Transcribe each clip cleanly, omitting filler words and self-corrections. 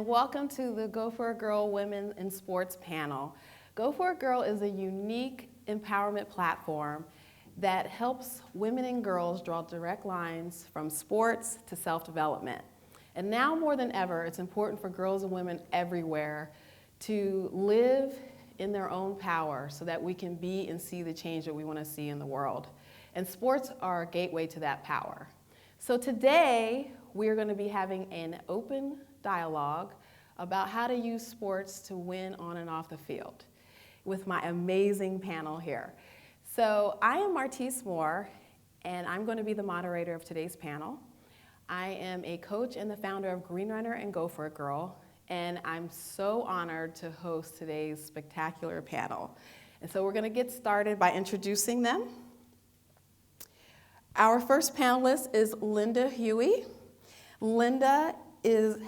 and welcome to the Go For a Girl Women in Sports panel. Go For a Girl is a unique empowerment platform that helps women and girls draw direct lines from sports to self-development. And now more than ever, it's important for girls and women everywhere to live in their own power so that we can be and see the change that we want to see in the world. And sports are a gateway to that power. So today, we're going to be having an open dialogue about how to use sports to win on and off the field with my amazing panel here. So I am Martise Moore, and I'm going to be the moderator of today's panel. I am a coach and the founder of GreenRunner and Go For a Girl, and I'm so honored to host today's spectacular panel. And so we're going to get started by introducing them. Our first panelist is Lynda Huey. Lynda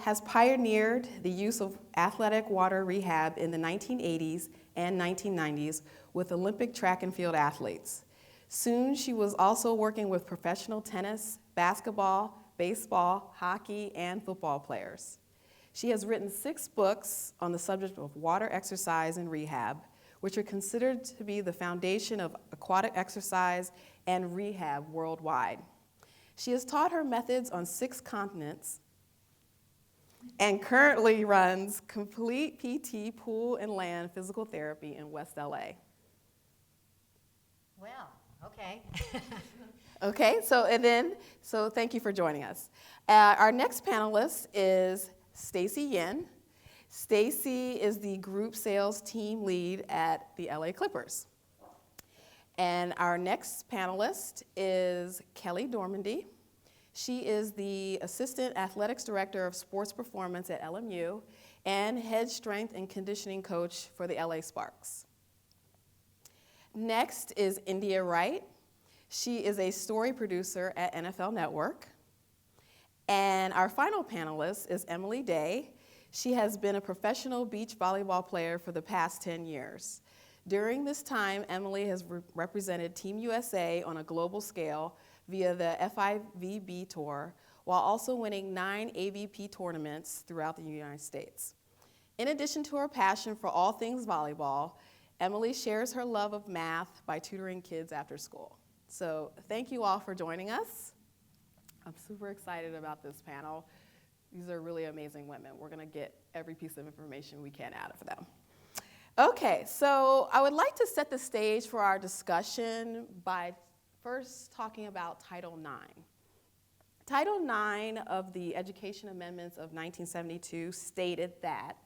has pioneered the use of athletic water rehab in the 1980s and 1990s with Olympic track and field athletes. Soon she was also working with professional tennis, basketball, baseball, hockey, and football players. She has written 6 books on the subject of water exercise and rehab, which are considered to be the foundation of aquatic exercise and rehab worldwide. She has taught her methods on 6 continents and currently runs CompletePT Pool and Land Physical Therapy in West LA. Well, okay. Okay, so thank you for joining us. Our next panelist is Stacey Yin. Stacey is the group sales team lead at the LA Clippers. And our next panelist is Kelly Dormandy. She is the Assistant Athletics Director of Sports Performance at LMU and Head Strength and Conditioning Coach for the LA Sparks. Next is India Wright. She is a story producer at NFL Network. And our final panelist is Emily Day. She has been a professional beach volleyball player for the past 10 years. During this time, Emily has represented Team USA on a global scale via the FIVB Tour, while also winning 9 AVP tournaments throughout the United States. In addition to her passion for all things volleyball, Emily shares her love of math by tutoring kids after school. So thank you all for joining us. I'm super excited about this panel. These are really amazing women. We're going to get every piece of information we can out of them. Okay, so I would like to set the stage for our discussion by first talking about Title IX. Title IX of the Education Amendments of 1972 stated that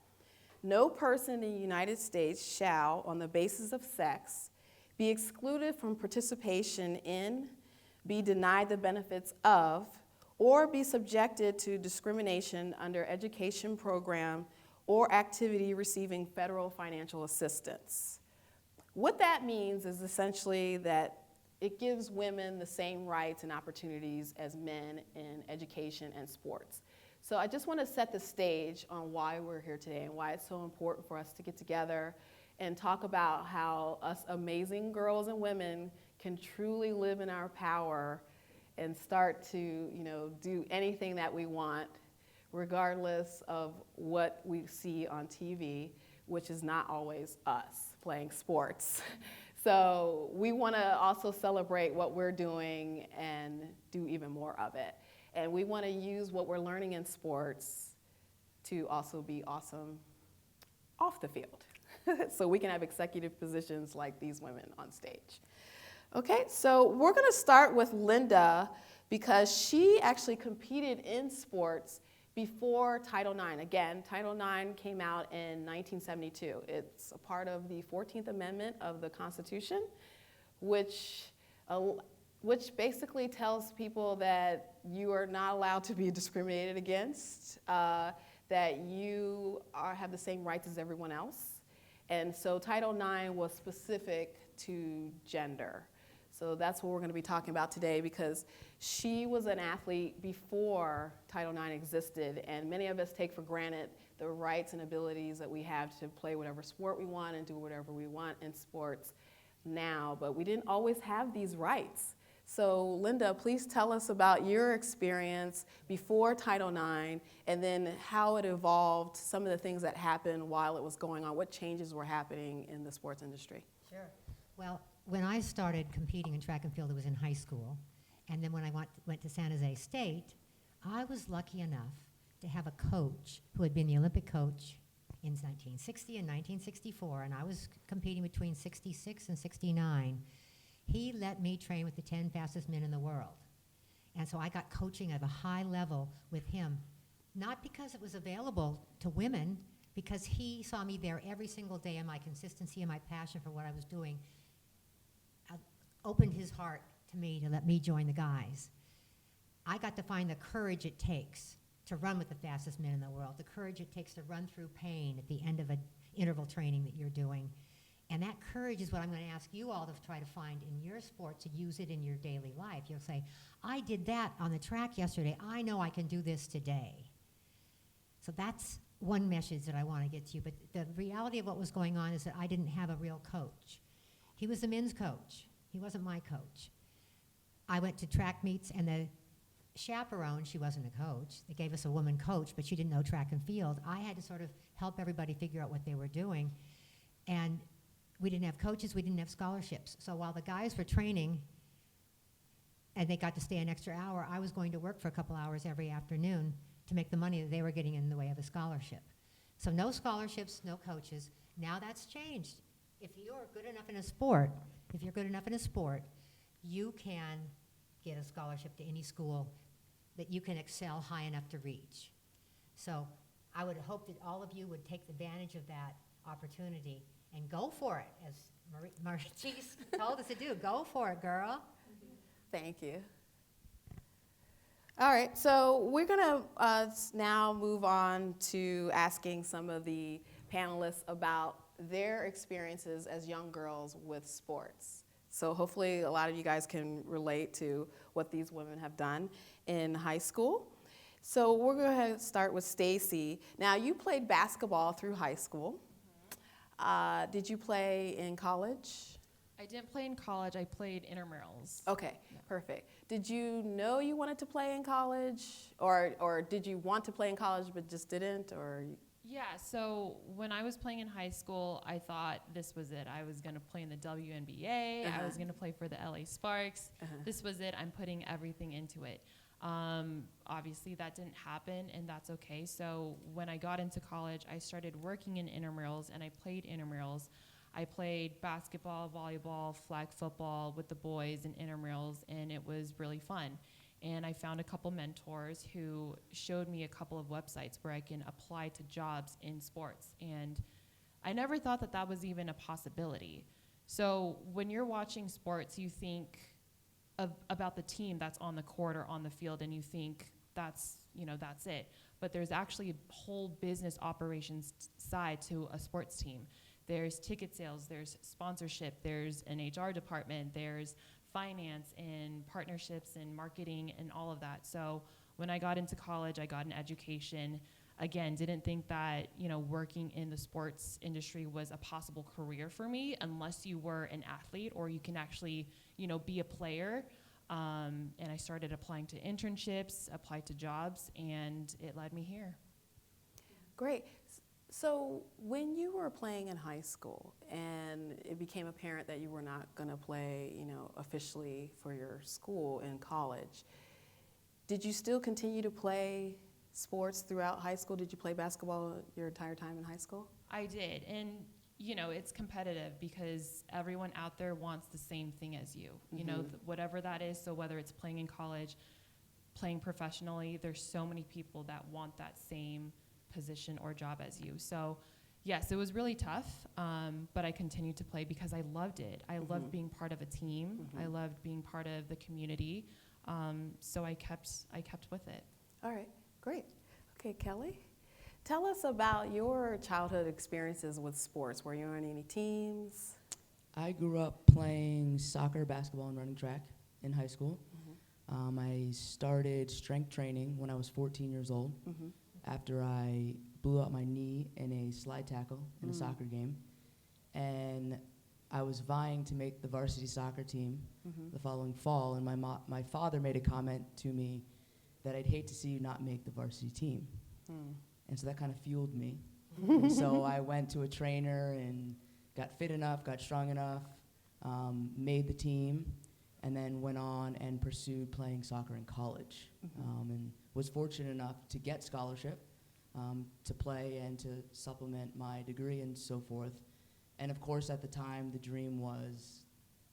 no person in the United States shall, on the basis of sex, be excluded from participation in, be denied the benefits of, or be subjected to discrimination under education program or activity receiving federal financial assistance. What that means is essentially that it gives women the same rights and opportunities as men in education and sports. So I just want to set the stage on why we're here today and why it's so important for us to get together and talk about how us amazing girls and women can truly live in our power and start to, do anything that we want, regardless of what we see on TV, which is not always us playing sports. So we want to also celebrate what we're doing and do even more of it. And we want to use what we're learning in sports to also be awesome off the field. So we can have executive positions like these women on stage. Okay, so we're going to start with Lynda because she actually competed in sports before Title IX. Again, Title IX came out in 1972. It's a part of the 14th Amendment of the Constitution, which basically tells people that you are not allowed to be discriminated against, that you have the same rights as everyone else. And so Title IX was specific to gender. So that's what we're going to be talking about today because she was an athlete before Title IX existed, and many of us take for granted the rights and abilities that we have to play whatever sport we want and do whatever we want in sports now, but we didn't always have these rights. So Lynda, please tell us about your experience before Title IX and then how it evolved, some of the things that happened while it was going on, what changes were happening in the sports industry. Sure. Well, when I started competing in track and field, it was in high school. And then when I went to San Jose State, I was lucky enough to have a coach who had been the Olympic coach in 1960 and 1964, and I was competing between 66 and 69. He let me train with the 10 fastest men in the world. And so I got coaching at a high level with him, not because it was available to women, because he saw me there every single day, and my consistency and my passion for what I was doing opened his heart to me to let me join the guys. I got to find the courage it takes to run with the fastest men in the world, the courage it takes to run through pain at the end of an interval training that you're doing. And that courage is what I'm going to ask you all to try to find in your sport, to use it in your daily life. You'll say, I did that on the track yesterday. I know I can do this today. So that's one message that I want to get to you. But the reality of what was going on is that I didn't have a real coach. He was the men's coach. He wasn't my coach. I went to track meets, and the chaperone, she wasn't a coach. They gave us a woman coach, but she didn't know track and field. I had to sort of help everybody figure out what they were doing. And we didn't have coaches, we didn't have scholarships. So while the guys were training and they got to stay an extra hour, I was going to work for a couple hours every afternoon to make the money that they were getting in the way of a scholarship. So no scholarships, no coaches. Now that's changed. If you're good enough in a sport, you can get a scholarship to any school that you can excel high enough to reach. So I would hope that all of you would take advantage of that opportunity and go for it, as Martise told us to do. Go for it, girl. Thank you. All right, so we're going to now move on to asking some of the panelists about their experiences as young girls with sports. So hopefully a lot of you guys can relate to what these women have done in high school. So we're going to start with Stacey. Now, you played basketball through high school. Did you play in college? I didn't play in college. I played intramurals. Okay, yeah. Perfect. Did you know you wanted to play in college? Or did you want to play in college but just didn't? Or Yeah, so when I was playing in high school, I thought this was it. I was going to play in the WNBA. I was going to play for the LA Sparks. This was it. I'm putting everything into it. Obviously, that didn't happen, and that's okay. So when I got into college, I started working in intramurals, and I played intramurals. I played basketball, volleyball, flag football with the boys in intramurals, and it was really fun. And I found a couple mentors who showed me a couple of websites where I can apply to jobs in sports. And I never thought that that was even a possibility. So when you're watching sports, you think about the team that's on the court or on the field, and you think that's it. But there's actually a whole business operations side to a sports team. There's ticket sales, there's sponsorship, there's an HR department, there's finance and partnerships and marketing and all of that. So when I got into college, I got an education. Again, didn't think that, working in the sports industry was a possible career for me unless you were an athlete or you can actually, be a player. And I started applying to internships, applied to jobs, and it led me here. Great. So when you were playing in high school and it became apparent that you were not going to play, officially for your school in college, did you still continue to play sports throughout high school? Did you play basketball your entire time in high school? I did. And, it's competitive because everyone out there wants the same thing as you, whatever that is. So whether it's playing in college, playing professionally, there's so many people that want that same position or job as you. So yes, it was really tough, but I continued to play because I loved it. I loved being part of a team. I loved being part of the community. So I kept with it. All right, great. Okay, Kelly, tell us about your childhood experiences with sports. Were you on any teams? I grew up playing soccer, basketball, and running track in high school. I started strength training when I was 14 years old. After I blew out my knee in a slide tackle in a soccer game. And I was vying to make the varsity soccer team the following fall, and my father made a comment to me that I'd hate to see you not make the varsity team. And so that kind of fueled me. And so I went to a trainer and got fit enough, got strong enough, made the team, and then went on and pursued playing soccer in college. And was fortunate enough to get scholarship to play and to supplement my degree and so forth. And of course, at the time, the dream was,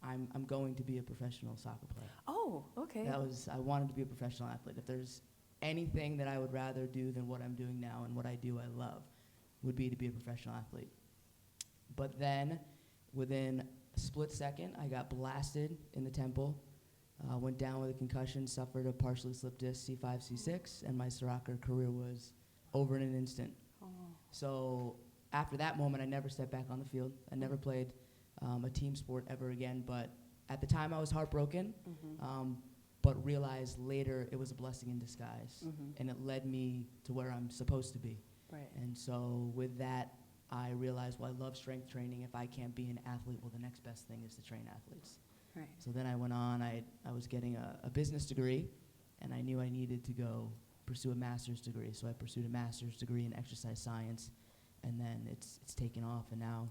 I'm going to be a professional soccer player. Oh, okay. I wanted to be a professional athlete. If there's anything that I would rather do than what I'm doing now, and what I do I love, would be to be a professional athlete. But then, within a split second, I got blasted in the temple, went down with a concussion, suffered a partially slipped disc, C5, C6, and my soccer career was over in an instant. So after that moment, I never stepped back on the field. I never played a team sport ever again. But at the time, I was heartbroken, but realized later it was a blessing in disguise. And it led me to where I'm supposed to be. Right. And so with that, I realized, well, I love strength training. If I can't be an athlete, well, the next best thing is to train athletes. Right. So then I went on. I was getting a business degree, and I knew I needed to go pursue a master's degree. So I pursued a master's degree in exercise science, and then it's taken off. And now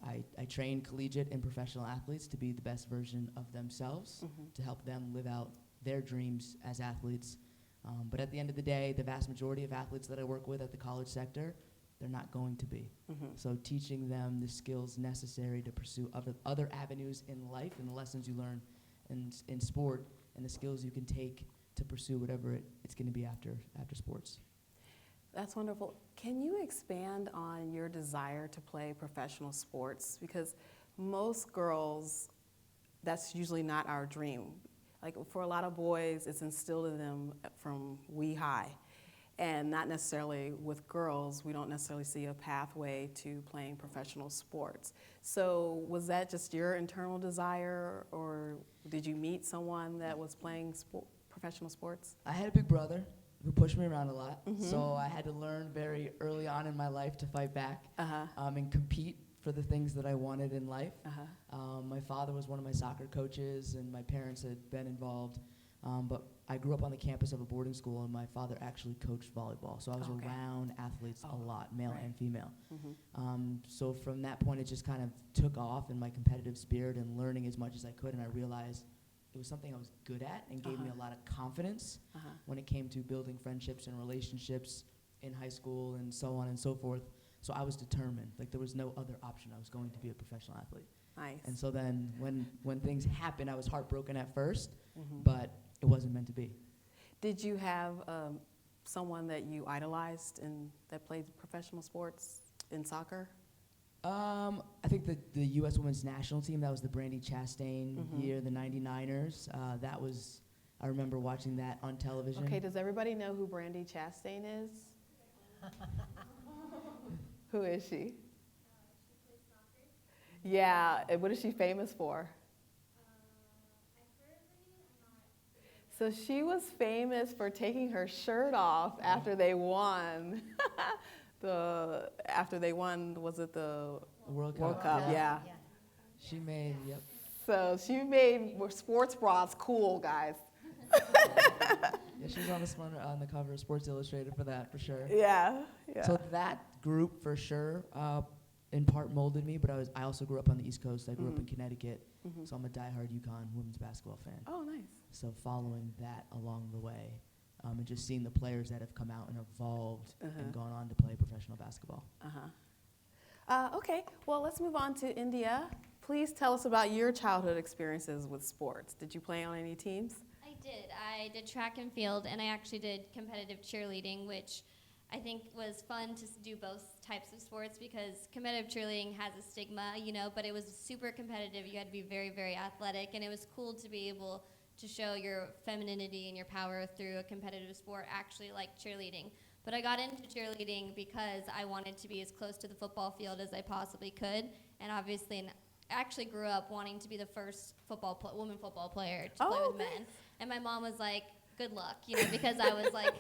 I train collegiate and professional athletes to be the best version of themselves, to help them live out their dreams as athletes. But at the end of the day, the vast majority of athletes that I work with at the college sector, they're not going to be. So teaching them the skills necessary to pursue other avenues in life, and the lessons you learn in sport, and the skills you can take to pursue whatever it's going to be after sports. That's wonderful. Can you expand on your desire to play professional sports? Because most girls, that's usually not our dream. Like for a lot of boys, it's instilled in them from wee high. And not necessarily with girls, we don't necessarily see a pathway to playing professional sports. So was that just your internal desire, or did you meet someone that was playing professional sports? I had a big brother who pushed me around a lot, so I had to learn very early on in my life to fight back and compete for the things that I wanted in life. My father was one of my soccer coaches, and my parents had been involved. But I grew up on the campus of a boarding school, and my father actually coached volleyball. So I was around athletes a lot, male and female. So from that point, it just kind of took off in my competitive spirit and learning as much as I could. And I realized it was something I was good at and gave me a lot of confidence when it came to building friendships and relationships in high school and so on and so forth. So I was determined. Like, there was no other option. I was going to be a professional athlete. Nice. And so then when things happened, I was heartbroken at first, but it wasn't meant to be. Did you have someone that you idolized and that played professional sports in soccer? I think the U.S. women's national team, that was the Brandy Chastain year, the 99ers. I remember watching that on television. Okay, does everybody know who Brandy Chastain is? Who is she? She plays soccer. Yeah, and what is she famous for? I've heard of her name. I'm not. So she was famous for taking her shirt off after they won. After they won, was it the World Cup? World Cup, yeah. She made, yep. So she made sports bras cool, guys. Yeah, she was on the cover of Sports Illustrated for that, for sure. Yeah. So that group, for sure, in part molded me, but I also grew up on the East Coast. I grew up in Connecticut, so I'm a diehard UConn women's basketball fan. Oh, nice. So following that along the way, and just seeing the players that have come out and evolved and gone on to play professional basketball. Okay, well, let's move on to India. Please tell us about your childhood experiences with sports. Did you play on any teams? I did track and field, and I actually did competitive cheerleading, which I think was fun to do both types of sports because competitive cheerleading has a stigma, but it was super competitive. You had to be very, very athletic, and it was cool to be able to show your femininity and your power through a competitive sport, actually like cheerleading. But I got into cheerleading because I wanted to be as close to the football field as I possibly could, and obviously I actually grew up wanting to be the first woman football player to play with men. And my mom was like, good luck, because I was like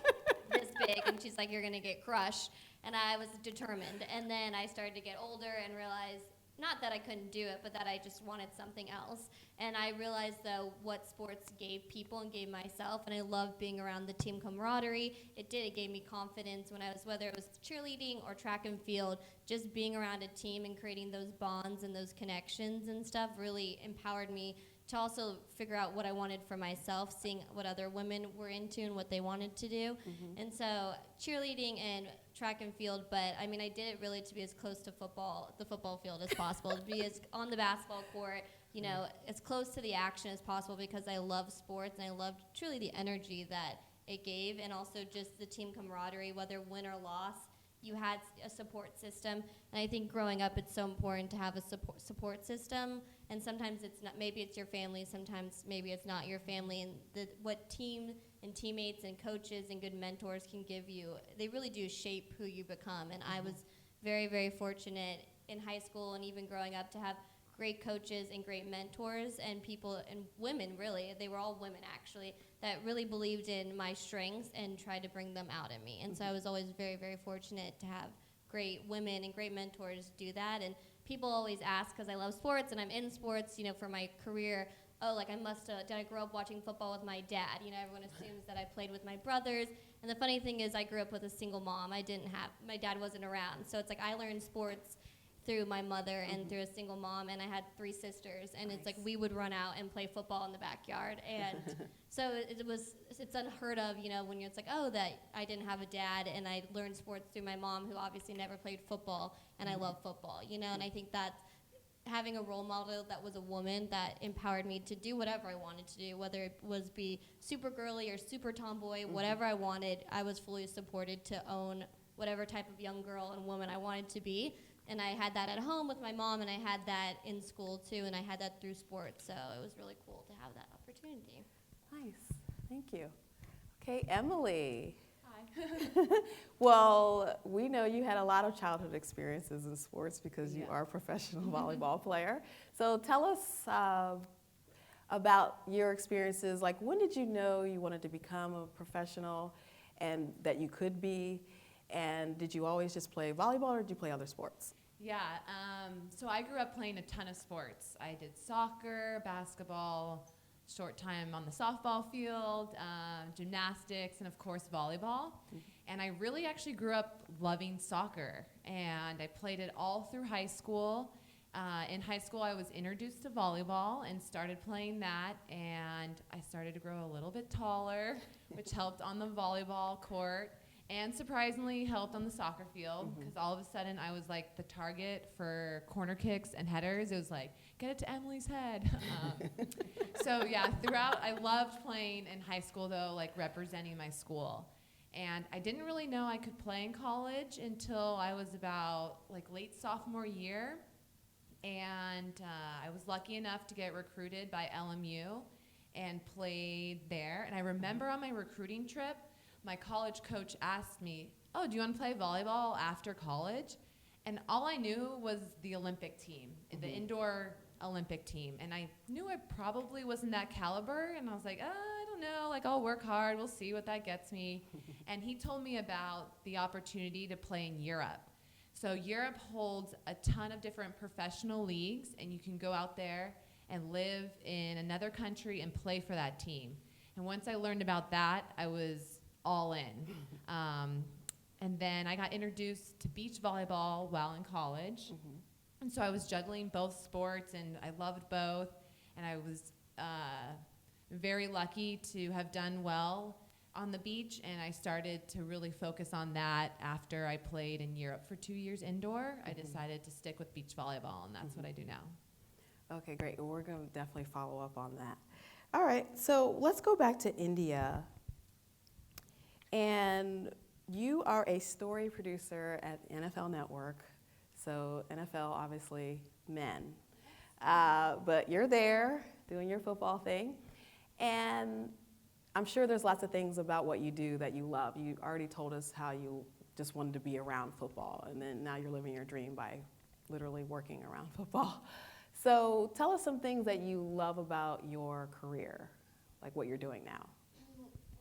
this big, and she's like, you're going to get crushed. And I was determined. And then I started to get older and realized, not that I couldn't do it, but that I just wanted something else. And I realized, though, what sports gave people and gave myself, and I loved being around the team camaraderie. It gave me confidence when I was, whether it was cheerleading or track and field, just being around a team and creating those bonds and those connections and stuff really empowered me to also figure out what I wanted for myself, seeing what other women were into and what they wanted to do. And so cheerleading and track and field, but I mean, I did it really to be as close to the football field as possible, to be as on the basketball court, you know, as close to the action as possible, because I love sports and I loved truly the energy that it gave, and also just the team camaraderie, whether win or loss. You had a support system, and I think growing up it's so important to have a support system, and sometimes it's not, maybe it's your family, sometimes maybe it's not your family, and what team and teammates and coaches and good mentors can give you, they really do shape who you become. And I was very, very fortunate in high school and even growing up to have great coaches and great mentors and people, and women really, they were all women actually, that really believed in my strengths and tried to bring them out in me. And so I was always very, very fortunate to have great women and great mentors do that. And people always ask, because I love sports and I'm in sports, you know, for my career, oh, like I must have, did I grow up watching football with my dad? You know, everyone assumes that I played with my brothers. And the funny thing is I grew up with a single mom. My dad wasn't around. So it's like I learned sports through my mother and through a single mom, and I had 3 sisters, and it's like we would run out and play football in the backyard. And so it's unheard of, you know, when it's like, oh, that I didn't have a dad, and I learned sports through my mom, who obviously never played football, and I love football, you know. And I think that having a role model that was a woman that empowered me to do whatever I wanted to do, whether it was be super girly or super tomboy, whatever I wanted, I was fully supported to own whatever type of young girl and woman I wanted to be. And I had that at home with my mom, and I had that in school too, and I had that through sports, so it was really cool to have that opportunity. Nice, thank you. Okay, Emily. Hi. Well, we know you had a lot of childhood experiences in sports because you Yeah. are a professional volleyball player. So tell us about your experiences. Like, when did you know you wanted to become a professional and that you could be? And did you always just play volleyball, or did you play other sports? Yeah, so I grew up playing a ton of sports. I did soccer, basketball, short time on the softball field, gymnastics, and of course volleyball. And I really actually grew up loving soccer, and I played it all through high school. In high school, I was introduced to volleyball and started playing that, and I started to grow a little bit taller, which helped on the volleyball court. And surprisingly helped on the soccer field, because all of a sudden I was like the target for corner kicks and headers. It was like, get it to Emily's head. So yeah, throughout, I loved playing in high school though, like representing my school. And I didn't really know I could play in college until I was about like late sophomore year. And I was lucky enough to get recruited by LMU and played there. And I remember on my recruiting trip, my college coach asked me, oh, do you want to play volleyball after college? And all I knew was the Olympic team, the indoor Olympic team. And I knew I probably wasn't that caliber. And I was like, I don't know, like I'll work hard. We'll see what that gets me. And he told me about the opportunity to play in Europe. So Europe holds a ton of different professional leagues, and you can go out there and live in another country and play for that team. And once I learned about that, I was all in. And then I got introduced to beach volleyball while in college. And so I was juggling both sports, and I loved both. And I was very lucky to have done well on the beach, and I started to really focus on that after I played in Europe for 2 years indoor. I decided to stick with beach volleyball, and that's what I do now. Okay, great. Well, we're going to definitely follow up on that. All right, so let's go back to India. And you are a story producer at NFL Network. So NFL, obviously, men. But you're there doing your football thing. And I'm sure there's lots of things about what you do that you love. You already told us how you just wanted to be around football, and then now you're living your dream by literally working around football. So tell us some things that you love about your career, like what you're doing now.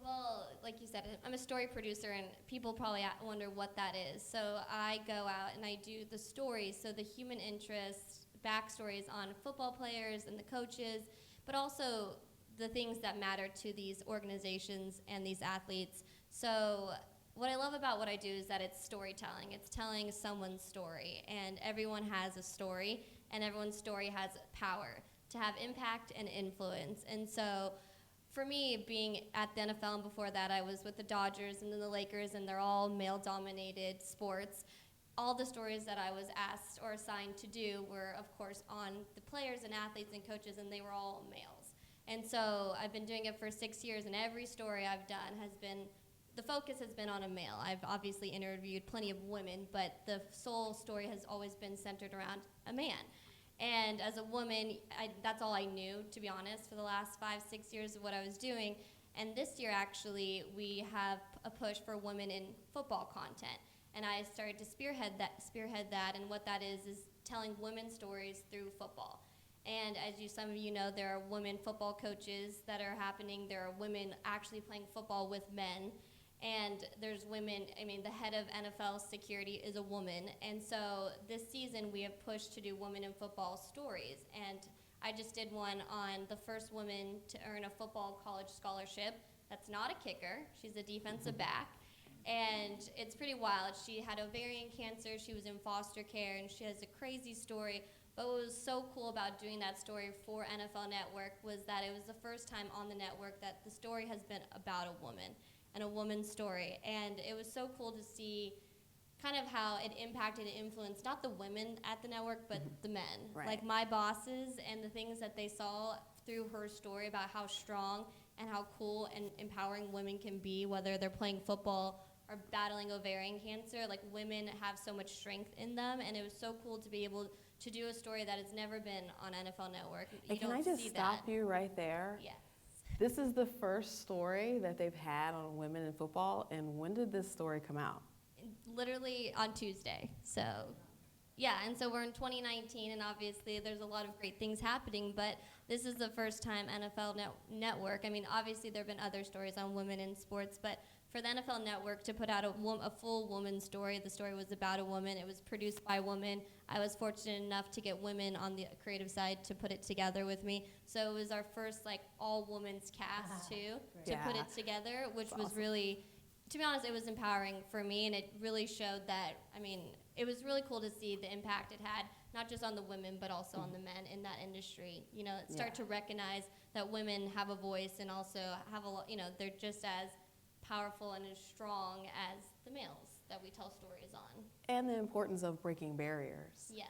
Well, like you said, I'm a story producer, and people probably wonder what that is. So I go out and I do the stories, so the human interest backstories on football players and the coaches, but also the things that matter to these organizations and these athletes. So what I love about what I do is that it's storytelling. It's telling someone's story, and everyone has a story, and everyone's story has power to have impact and influence. And so for me, being at the NFL, and before that I was with the Dodgers and then the Lakers, and they're all male-dominated sports, all the stories that I was asked or assigned to do were, of course, on the players and athletes and coaches, and they were all males. And so I've been doing it for 6 years, and every story I've done has been, the focus has been on a male. I've obviously interviewed plenty of women, but the sole story has always been centered around a man. And as a woman, that's all I knew, to be honest, for the last 5-6 years of what I was doing. And this year, actually, we have a push for women in football content. And I started to spearhead that, and what that is telling women's stories through football. And as some of you know, there are women football coaches that are happening. There are women actually playing football with men. And there's women, the head of NFL security is a woman. And so this season we have pushed to do women in football stories. And I just did one on the first woman to earn a football college scholarship. That's not a kicker, she's a defensive back. And it's pretty wild. She had ovarian cancer, she was in foster care, and she has a crazy story. But what was so cool about doing that story for NFL Network was that it was the first time on the network that the story has been about a woman and a woman's story. And it was so cool to see kind of how it impacted and influenced not the women at the network, but the men. Right. Like my bosses and the things that they saw through her story about how strong and how cool and empowering women can be, whether they're playing football or battling ovarian cancer. Like, women have so much strength in them, and it was so cool to be able to do a story that has never been on NFL Network. And can I just stop you right there? Yes. This is the first story that they've had on women in football, and when did this story come out? Literally on Tuesday. So, yeah, and so we're in 2019, and obviously there's a lot of great things happening, but this is the first time NFL Network, obviously there have been other stories on women in sports, but for the NFL Network to put out a full woman story, the story was about a woman, it was produced by a woman. I was fortunate enough to get women on the creative side to put it together with me. So it was our first all women's cast too, to put it together, which was really, to be honest, it was empowering for me, and it really showed that, it was really cool to see the impact it had, not just on the women, but also on the men in that industry. Start to recognize that women have a voice, and also have they're just as powerful and as strong as the males that we tell stories on. And the importance of breaking barriers. Yes.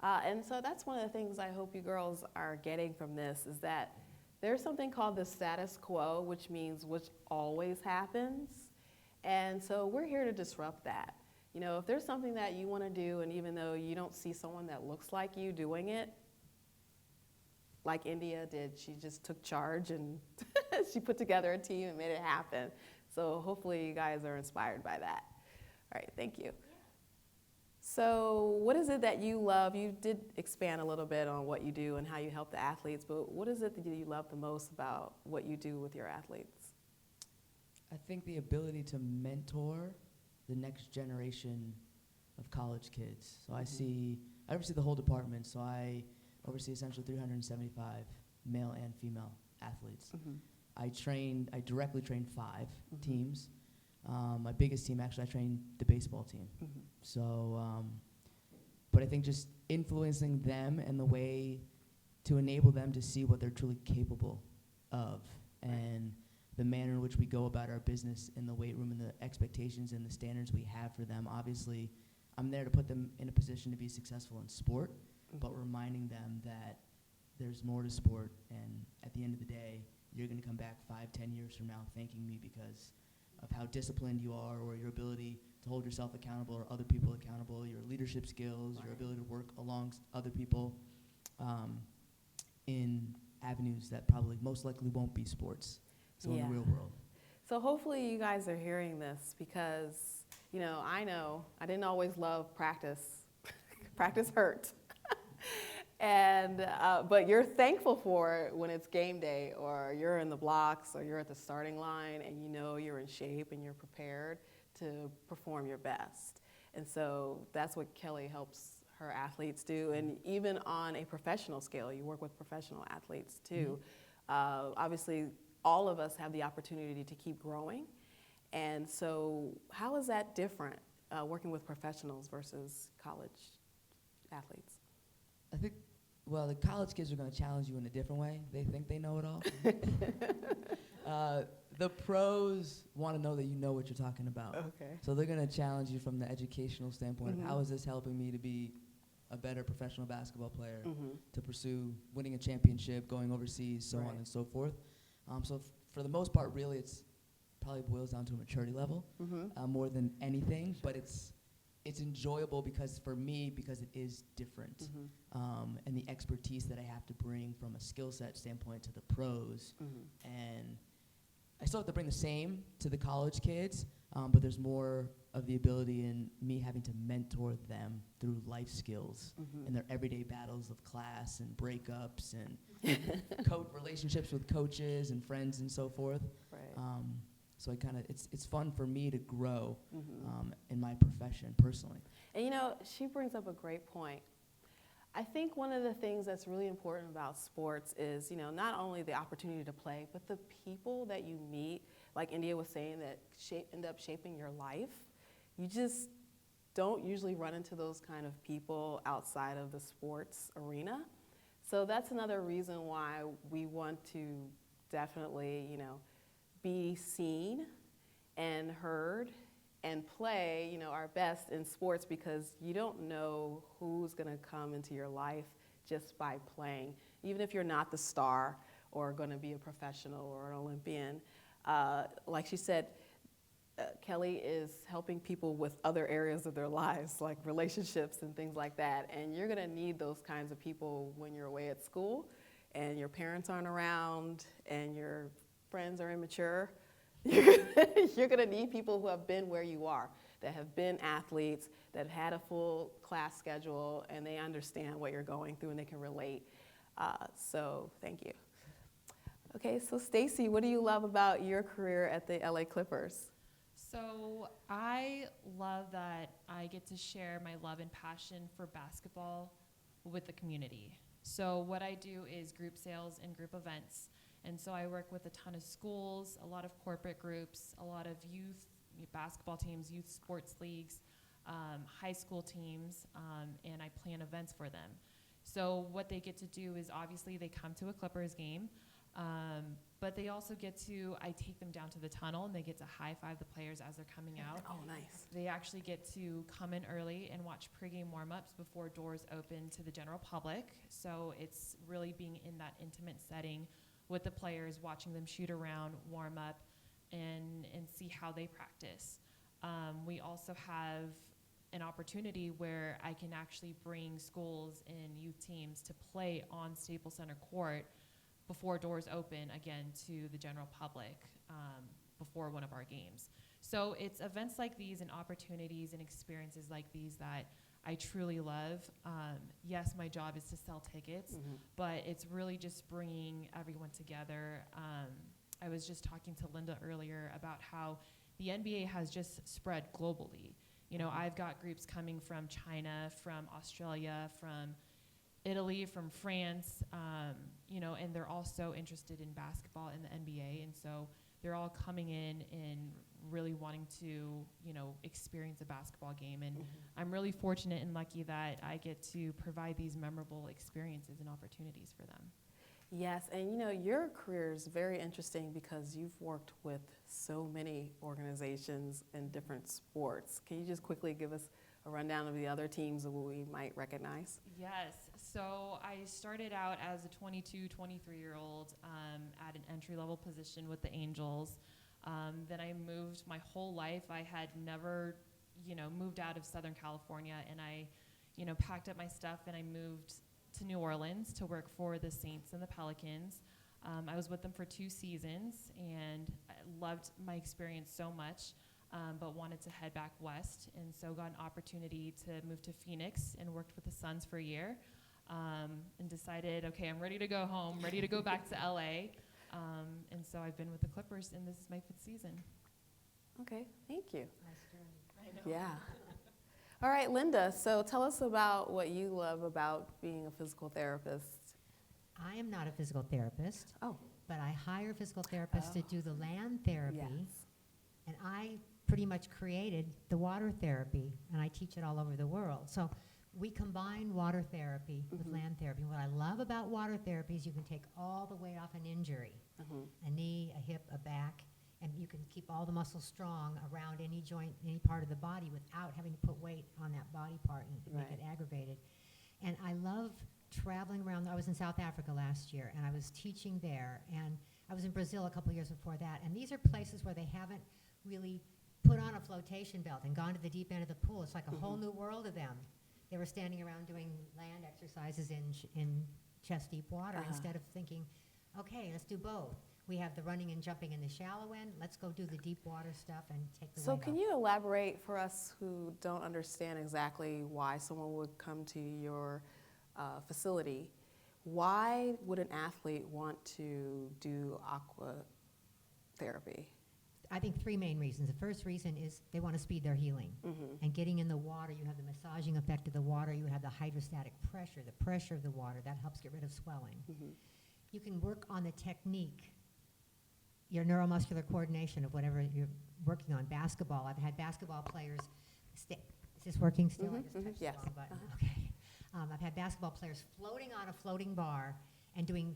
And so that's one of the things I hope you girls are getting from this, is that there's something called the status quo, which means which always happens. And so we're here to disrupt that. If there's something that you want to do, and even though you don't see someone that looks like you doing it, like India did, she just took charge and she put together a team and made it happen. So hopefully you guys are inspired by that. All right, thank you. So what is it that you love? You did expand a little bit on what you do and how you help the athletes, but what is it that you love the most about what you do with your athletes? I think the ability to mentor the next generation of college kids. So I oversee the whole department, so I oversee essentially 375 male and female athletes. I directly train 5 teams. My biggest team, actually, I train the baseball team. So, but I think just influencing them and the way to enable them to see what they're truly capable of, and the manner in which we go about our business in the weight room, and the expectations and the standards we have for them. Obviously, I'm there to put them in a position to be successful in sport, but reminding them that there's more to sport, and at the end of the day, you're going to come back 5-10 years from now thanking me because of how disciplined you are, or your ability to hold yourself accountable or other people accountable, your leadership skills, your ability to work alongside other people in avenues that probably most likely won't be sports. So in the real world. So hopefully you guys are hearing this, because I know I didn't always love practice. Practice hurt. And but you're thankful for it when it's game day, or you're in the blocks, or you're at the starting line, and you're in shape and you're prepared to perform your best. And so that's what Kelly helps her athletes do, and even on a professional scale, you work with professional athletes too. Obviously, all of us have the opportunity to keep growing, and so how is that different, working with professionals versus college athletes? I think, well, the college kids are going to challenge you in a different way. They think they know it all. The pros want to know that you know what you're talking about. Okay. So they're going to challenge you from the educational standpoint of how is this helping me to be a better professional basketball player, to pursue winning a championship, going overseas, so on and so forth. So for the most part, really, it's probably boils down to a maturity level more than anything. But it's enjoyable because for me, because it is different, and the expertise that I have to bring from a skill set standpoint to the pros, and I still have to bring the same to the college kids, but there's more of the ability in me having to mentor them through life skills and their everyday battles of class and breakups and relationships with coaches and friends and so forth. Right. So I kind of it's fun for me to grow in my profession personally. And you know, she brings up a great point. I think one of the things that's really important about sports is, you know, not only the opportunity to play, but the people that you meet, like India was saying, that end up shaping your life. You just don't usually run into those kind of people outside of the sports arena. So that's another reason why we want to definitely, you know, be seen and heard and play, you know, our best in sports, because you don't know who's going to come into your life just by playing. Even if you're not the star or going to be a professional or an Olympian, like she said, Kelly is helping people with other areas of their lives, like relationships and things like that. And you're going to need those kinds of people when you're away at school and your parents aren't around and your friends are immature. You're going to need people who have been where you are, that have been athletes, that have had a full class schedule, and they understand what you're going through and they can relate. So thank you. Okay, so Stacey, what do you love about your career at the LA Clippers? So I love that I get to share my love and passion for basketball with the community. So what I do is group sales and group events. And so I work with a ton of schools, a lot of corporate groups, a lot of youth basketball teams, youth sports leagues, high school teams, and I plan events for them. So what they get to do is obviously they come to a Clippers game, but they also get to, I take them down to the tunnel and they get to high five the players as they're coming out. Oh, nice. They actually get to come in early and watch pregame warm-ups before doors open to the general public. So it's really being in that intimate setting with the players, watching them shoot around, warm up, and see how they practice. We also have an opportunity where I can actually bring schools and youth teams to play on Staples Center court before doors open again to the general public before one of our games. So it's events like these and opportunities and experiences like these that I truly love. Yes, my job is to sell tickets, but it's really just bringing everyone together. I was just talking to Lynda earlier about how the NBA has just spread globally. You know, I've got groups coming from China, from Australia, from Italy, from France, you know, and they're all so interested in basketball in the NBA, and so they're all coming in and really wanting to, you know, experience a basketball game. And I'm really fortunate and lucky that I get to provide these memorable experiences and opportunities for them. Yes, and you know, your career is very interesting because you've worked with so many organizations in different sports. Can you just quickly give us a rundown of the other teams that we might recognize? Yes, so I started out as a 22, 23-year-old at an entry-level position with the Angels. Then I moved my whole life. I had never, you know, moved out of Southern California, and I, you know, packed up my stuff and I moved to New Orleans to work for the Saints and the Pelicans. I was with them for 2 seasons, and I loved my experience so much, but wanted to head back west, and so got an opportunity to move to Phoenix and worked with the Suns for a year, and decided, okay, I'm ready to go home, ready to go back to LA. And so I've been with the Clippers, and this is my 5th season. Okay, thank you. Nice journey. I know. Yeah. All right, Lynda, so tell us about what you love about being a physical therapist. I am not a physical therapist, Oh. but I hire physical therapists to do the land therapy. Yes. And I pretty much created the water therapy, and I teach it all over the world. So we combine water therapy with land therapy. What I love about water therapy is you can take all the weight off an injury, a knee, a hip, a back, and you can keep all the muscles strong around any joint, any part of the body without having to put weight on that body part and make it aggravated. And I love traveling around. I was in South Africa last year, and I was teaching there, and I was in Brazil a couple years before that. And these are places where they haven't really put on a flotation belt and gone to the deep end of the pool. It's like a whole new world to them. They were standing around doing land exercises in chest-deep water instead of thinking, okay, let's do both. We have the running and jumping in the shallow end. Let's go do the deep water stuff and take the weight So off. can you elaborate for us who don't understand exactly why someone would come to your facility? Why would an athlete want to do aqua therapy? I think three main reasons. The first reason is they want to speed their healing. And getting in the water, you have the massaging effect of the water, you have the hydrostatic pressure, the pressure of the water. That helps get rid of swelling. You can work on the technique, your neuromuscular coordination of whatever you're working on. Basketball, I've had basketball players, is this working still? I just touched Yes. the wrong button. Okay. I've had basketball players floating on a floating bar and doing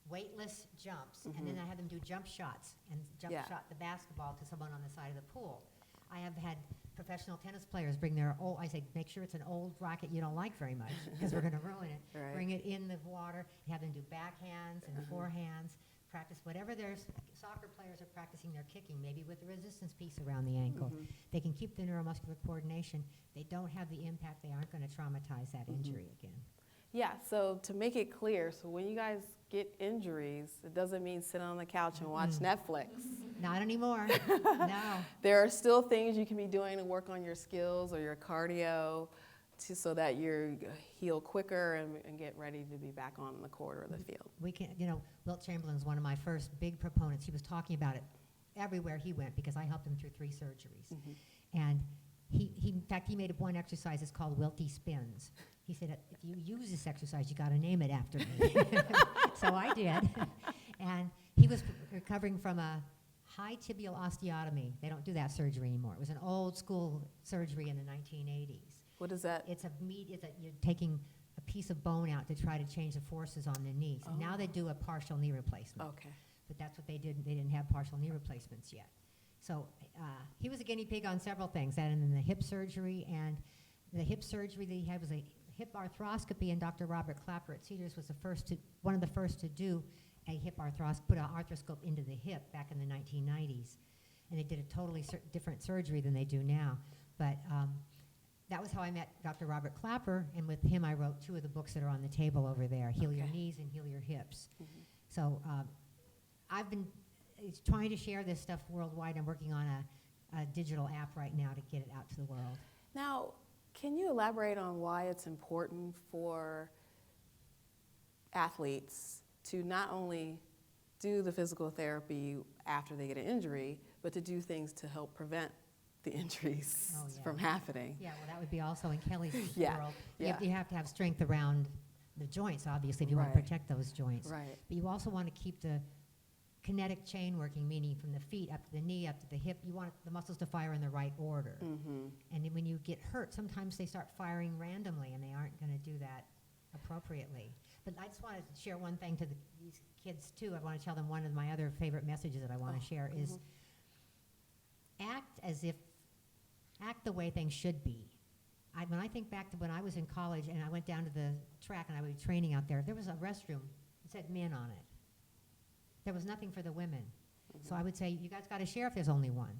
weightless jumps, and then I had them do jump shots and jump shot the basketball to someone on the side of the pool. I have had professional tennis players bring their old, I say, make sure it's an old racket you don't like very much because we're going to ruin it. Right. Bring it in the water, have them do backhands and forehands, practice whatever their soccer players are practicing their kicking, maybe with the resistance piece around the ankle. They can keep the neuromuscular coordination. They don't have the impact. They aren't going to traumatize that injury again. Yeah, so to make it clear, so when you guys get injuries, it doesn't mean sit on the couch and watch Netflix. Not anymore. No. There are still things you can be doing to work on your skills or your cardio so that you heal quicker and get ready to be back on the court or the field. We can, Wilt Chamberlain's one of my first big proponents. He was talking about it everywhere he went because I helped him through 3 surgeries. And he in fact, he made one exercise. It's called Wilty Spins. He said, if you use this exercise, you got to name it after me. So I did. And he was recovering from a high tibial osteotomy. They don't do that surgery anymore. It was an old school surgery in the 1980s. What is that? You're taking a piece of bone out to try to change the forces on the knees. And now they do a partial knee replacement. Okay. But that's what they did. They didn't have partial knee replacements yet. So he was a guinea pig on several things. That and then the hip surgery. And the hip surgery that he had was a hip arthroscopy, and Dr. Robert Clapper at Cedars was one of the first to do a hip arthroscopy, put an arthroscope into the hip back in the 1990s. And they did a totally different surgery than they do now. But that was how I met Dr. Robert Clapper, and with him I wrote 2 of the books that are on the table over there, Heal Your Knees and Heal Your Hips. So I've been trying to share this stuff worldwide. I'm working on a digital app right now to get it out to the world. Now, can you elaborate on why it's important for athletes to not only do the physical therapy after they get an injury, but to do things to help prevent the injuries from happening? Yeah, well, that would be also in Kelly's Yeah, world. yeah. You have to have strength around the joints, obviously, if you want to Right. protect those joints. Right. But you also want to keep the kinetic chain working, meaning from the feet up to the knee, up to the hip. You want the muscles to fire in the right order. And then when you get hurt, sometimes they start firing randomly, and they aren't going to do that appropriately. But I just wanted to share one thing to these kids, too. I want to tell them one of my other favorite messages that I want to share is act the way things should be. When I think back to when I was in college and I went down to the track and I was training out there was a restroom that said men on it. There was nothing for the women. So I would say, you guys got to share if there's only one.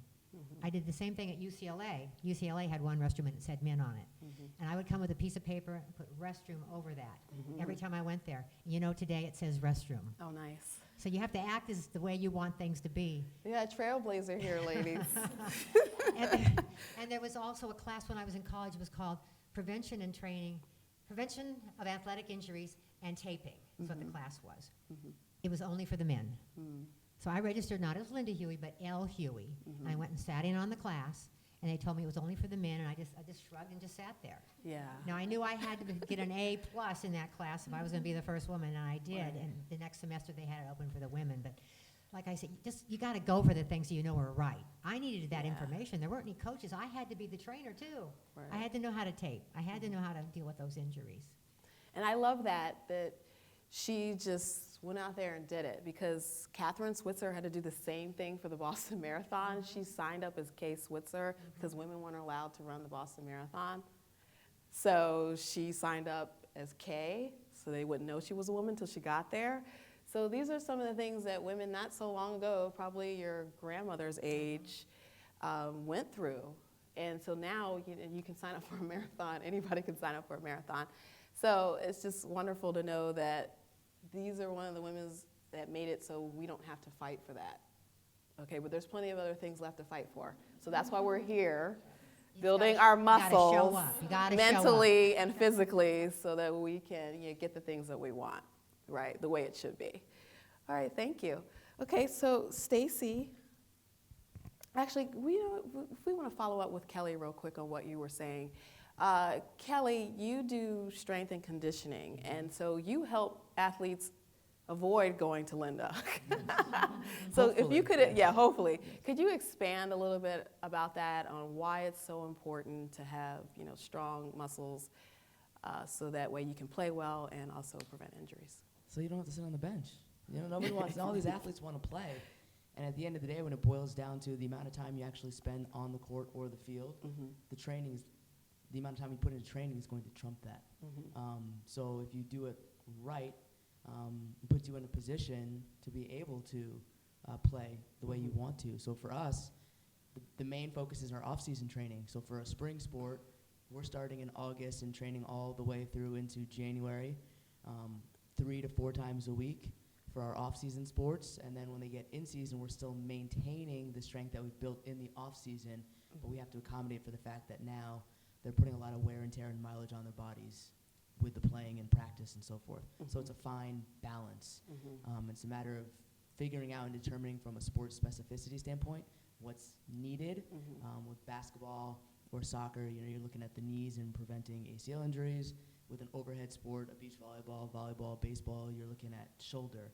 I did the same thing at UCLA. UCLA had one restroom and it said men on it. And I would come with a piece of paper and put restroom over that every time I went there. Today it says restroom. Oh, nice. So you have to act as the way you want things to be. Yeah, trailblazer here, ladies. And there was also a class when I was in college. It was called Prevention of Athletic Injuries and Taping. That's what the class was. It was only for the men. So I registered not as Lynda Huey, but L. Huey. And I went and sat in on the class, And they told me it was only for the men, and I just shrugged and just sat there. Yeah. Now, I knew I had to get an A+ in that class if I was going to be the first woman, and I did. Right. And the next semester they had it open for the women. But like I said, you got to go for the things you know are right. I needed that Yeah. information. There weren't any coaches. I had to be the trainer too. Right. I had to know how to tape. I had to know how to deal with those injuries. And I love that she just went out there and did it, because Catherine Switzer had to do the same thing for the Boston Marathon. She signed up as Kay Switzer because women weren't allowed to run the Boston Marathon. So she signed up as Kay, so they wouldn't know she was a woman until she got there. So these are some of the things that women not so long ago, probably your grandmother's age, went through. And so now you can sign up for a marathon. Anybody can sign up for a marathon. So it's just wonderful to know that these are one of the women that made it so we don't have to fight for that. Okay, but there's plenty of other things left to fight for. So that's why we're here, building our muscles You gotta mentally and physically, so that we can get the things that we want, right, the way it should be. All right, thank you. Okay, so Stacey, actually, if we want to follow up with Kelly real quick on what you were saying. Kelly, you do strength and conditioning, and so you help athletes avoid going to Lynda. So if you could, hopefully, could you expand a little bit about that, on why it's so important to have strong muscles, so that way you can play well and also prevent injuries? So you don't have to sit on the bench. Nobody wants, all these athletes want to play. And at the end of the day, when it boils down to the amount of time you actually spend on the court or the field, the amount of time you put into training is going to trump that. So if you do it right, it puts you in a position to be able to play the way you want to. So for us, the main focus is our off-season training. So for a spring sport, we're starting in August and training all the way through into January, 3 to 4 times a week for our off-season sports. And then when they get in season, we're still maintaining the strength that we've built in the off-season, but we have to accommodate for the fact that now they're putting a lot of wear and tear and mileage on their bodies with the playing and practice and so forth. So it's a fine balance. It's a matter of figuring out and determining from a sports specificity standpoint what's needed. With basketball or soccer, you're looking at the knees and preventing ACL injuries. With an overhead sport, a beach volleyball, baseball, you're looking at shoulder.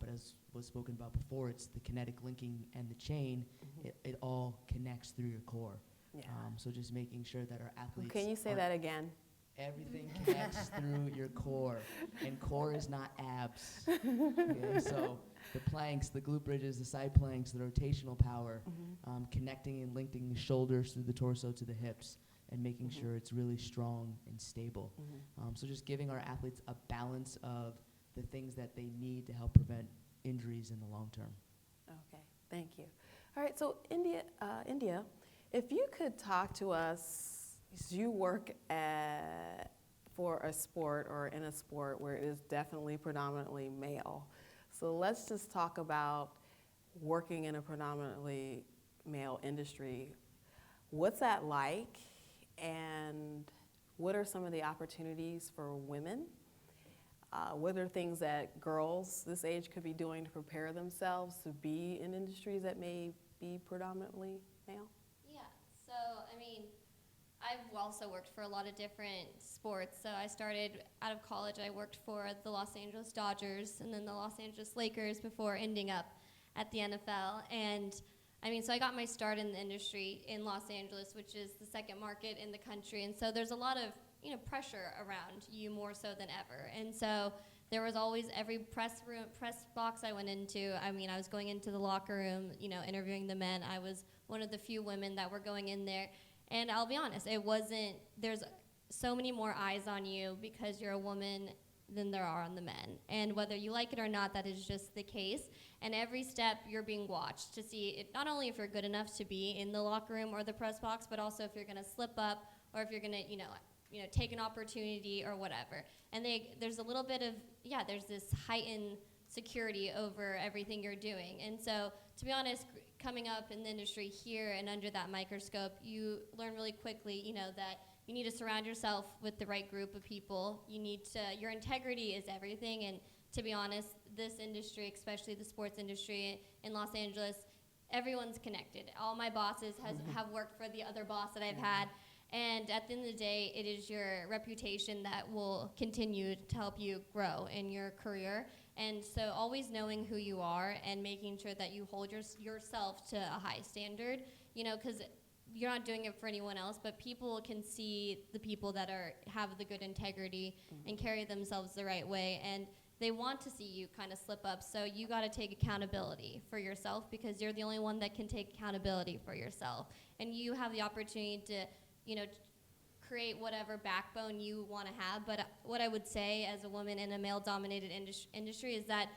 But as was spoken about before, it's the kinetic linking and the chain. It all connects through your core. So just making sure that our athletes... Can you say that again? Everything connects through your core, and core is not abs. Okay? So the planks, the glute bridges, the side planks, the rotational power, connecting and linking the shoulders through the torso to the hips, and making sure it's really strong and stable. So just giving our athletes a balance of the things that they need to help prevent injuries in the long term. Okay, thank you. All right, so India, if you could talk to us, as you work for a sport or in a sport where it is definitely predominantly male. So let's just talk about working in a predominantly male industry. What's that like, and what are some of the opportunities for women? What are things that girls this age could be doing to prepare themselves to be in industries that may be predominantly male? Yeah, so I've also worked for a lot of different sports. So I started out of college, I worked for the Los Angeles Dodgers and then the Los Angeles Lakers before ending up at the NFL. And so I got my start in the industry in Los Angeles, which is the second market in the country. And so there's a lot of pressure around you more so than ever. And so there was always every press box I went into. I was going into the locker room, interviewing the men. I was one of the few women that were going in there. And I'll be honest, there's so many more eyes on you because you're a woman than there are on the men. And whether you like it or not, that is just the case. And every step you're being watched to see not only if you're good enough to be in the locker room or the press box, but also if you're gonna slip up or if you're gonna, take an opportunity or whatever. And there's a little bit of, there's this heightened security over everything you're doing. And so, to be honest, coming up in the industry here and under that microscope, you learn really quickly, that you need to surround yourself with the right group of people. Your integrity is everything. And to be honest, this industry, especially the sports industry in Los Angeles, everyone's connected. All my bosses have worked for the other boss that I've had. And at the end of the day, it is your reputation that will continue to help you grow in your career. And so always knowing who you are and making sure that you hold yourself to a high standard, you know, because you're not doing it for anyone else, but people can see the people that have the good integrity and carry themselves the right way. And they want to see you kind of slip up. So you got to take accountability for yourself, because you're the only one that can take accountability for yourself. And you have the opportunity to, you know, create whatever backbone you want to have. But what I would say as a woman in a male-dominated industry is that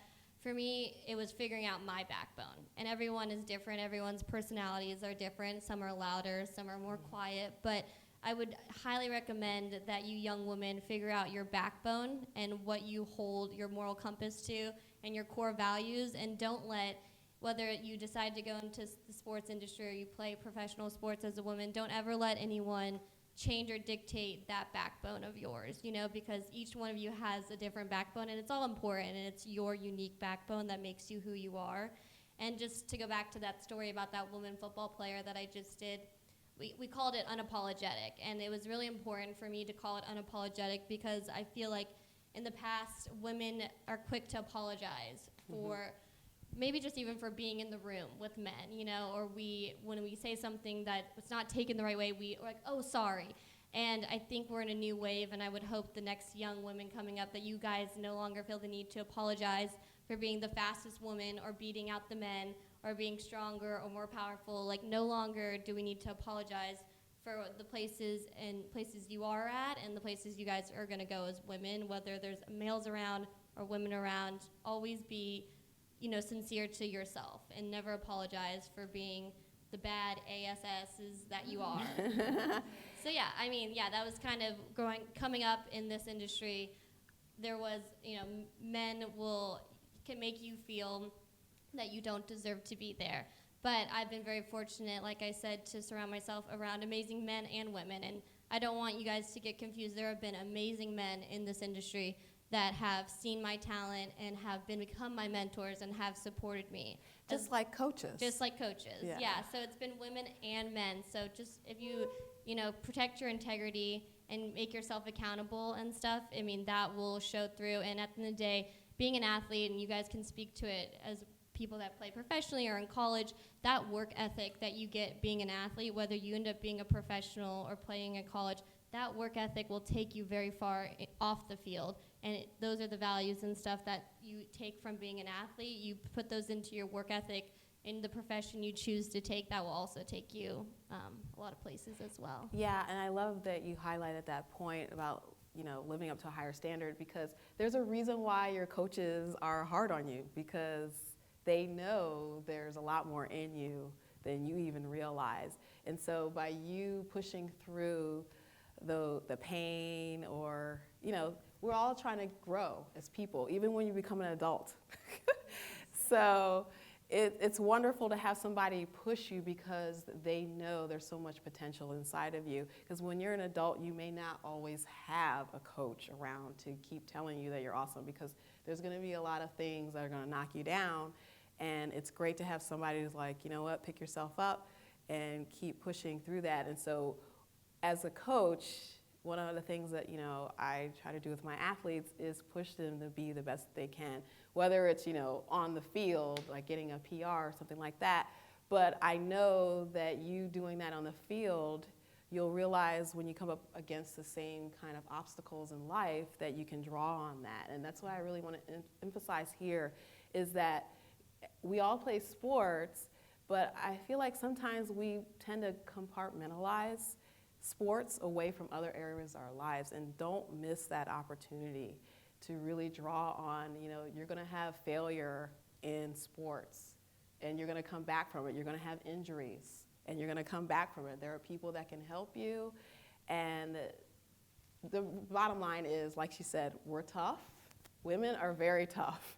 for me, it was figuring out my backbone. And everyone is different. Everyone's personalities are different. Some are louder, some are more quiet. But I would highly recommend that you young women figure out your backbone and what you hold your moral compass to and your core values, and don't let, whether you decide to go into the sports industry or you play professional sports as a woman, don't ever let anyone change or dictate that backbone of yours, you know, because each one of you has a different backbone, and it's all important, and it's your unique backbone that makes you who you are. And just to go back to that story about that woman football player that I just did, we called it unapologetic, and it was really important for me to call it unapologetic because I feel like in the past, women are quick to apologize for maybe just even for being in the room with men, you know, or when we say something that was not taken the right way, we're like, oh, sorry. And I think we're in a new wave, and I would hope the next young women coming up that you guys no longer feel the need to apologize for being the fastest woman or beating out the men or being stronger or more powerful. Like, no longer do we need to apologize for the places you are at and the places you guys are gonna go as women, whether there's males around or women around. Always be, you know, sincere to yourself and never apologize for being the bad ASSs that you are. So yeah, I mean, yeah, that was kind of coming up in this industry. There was, you know, men can make you feel that you don't deserve to be there. But I've been very fortunate, like I said, to surround myself around amazing men and women. And I don't want you guys to get confused. There have been amazing men in this industry that have seen my talent and have become my mentors and have supported me. Just like coaches. Just like coaches, yeah. So it's been women and men. So just if you know, protect your integrity and make yourself accountable and stuff, I mean, that will show through. And at the end of the day, being an athlete, and you guys can speak to it as people that play professionally or in college, that work ethic that you get being an athlete, whether you end up being a professional or playing in college, that work ethic will take you very far off the field. And those are the values and stuff that you take from being an athlete. You put those into your work ethic in the profession you choose to take. That will also take you a lot of places as well. Yeah, and I love that you highlighted that point about, you know, living up to a higher standard, because there's a reason why your coaches are hard on you, because they know there's a lot more in you than you even realize. And so by you pushing through the pain, or, you know, we're all trying to grow as people, even when you become an adult. So it's wonderful to have somebody push you because they know there's so much potential inside of you. Because when you're an adult, you may not always have a coach around to keep telling you that you're awesome, because there's going to be a lot of things that are going to knock you down. And it's great to have somebody who's like, you know what, pick yourself up and keep pushing through that. And so as a coach, one of the things that, you know, I try to do with my athletes is push them to be the best they can, whether it's, you know, on the field, like getting a PR or something like that. But I know that you doing that on the field, you'll realize when you come up against the same kind of obstacles in life that you can draw on that. And that's what I really want to emphasize here, is that we all play sports, but I feel like sometimes we tend to compartmentalize sports away from other areas of our lives, and don't miss that opportunity to really draw on, you know, you're going to have failure in sports, and you're going to come back from it. You're going to have injuries, and you're going to come back from it. There are people that can help you, and the bottom line is, like she said, we're tough. Women are very tough,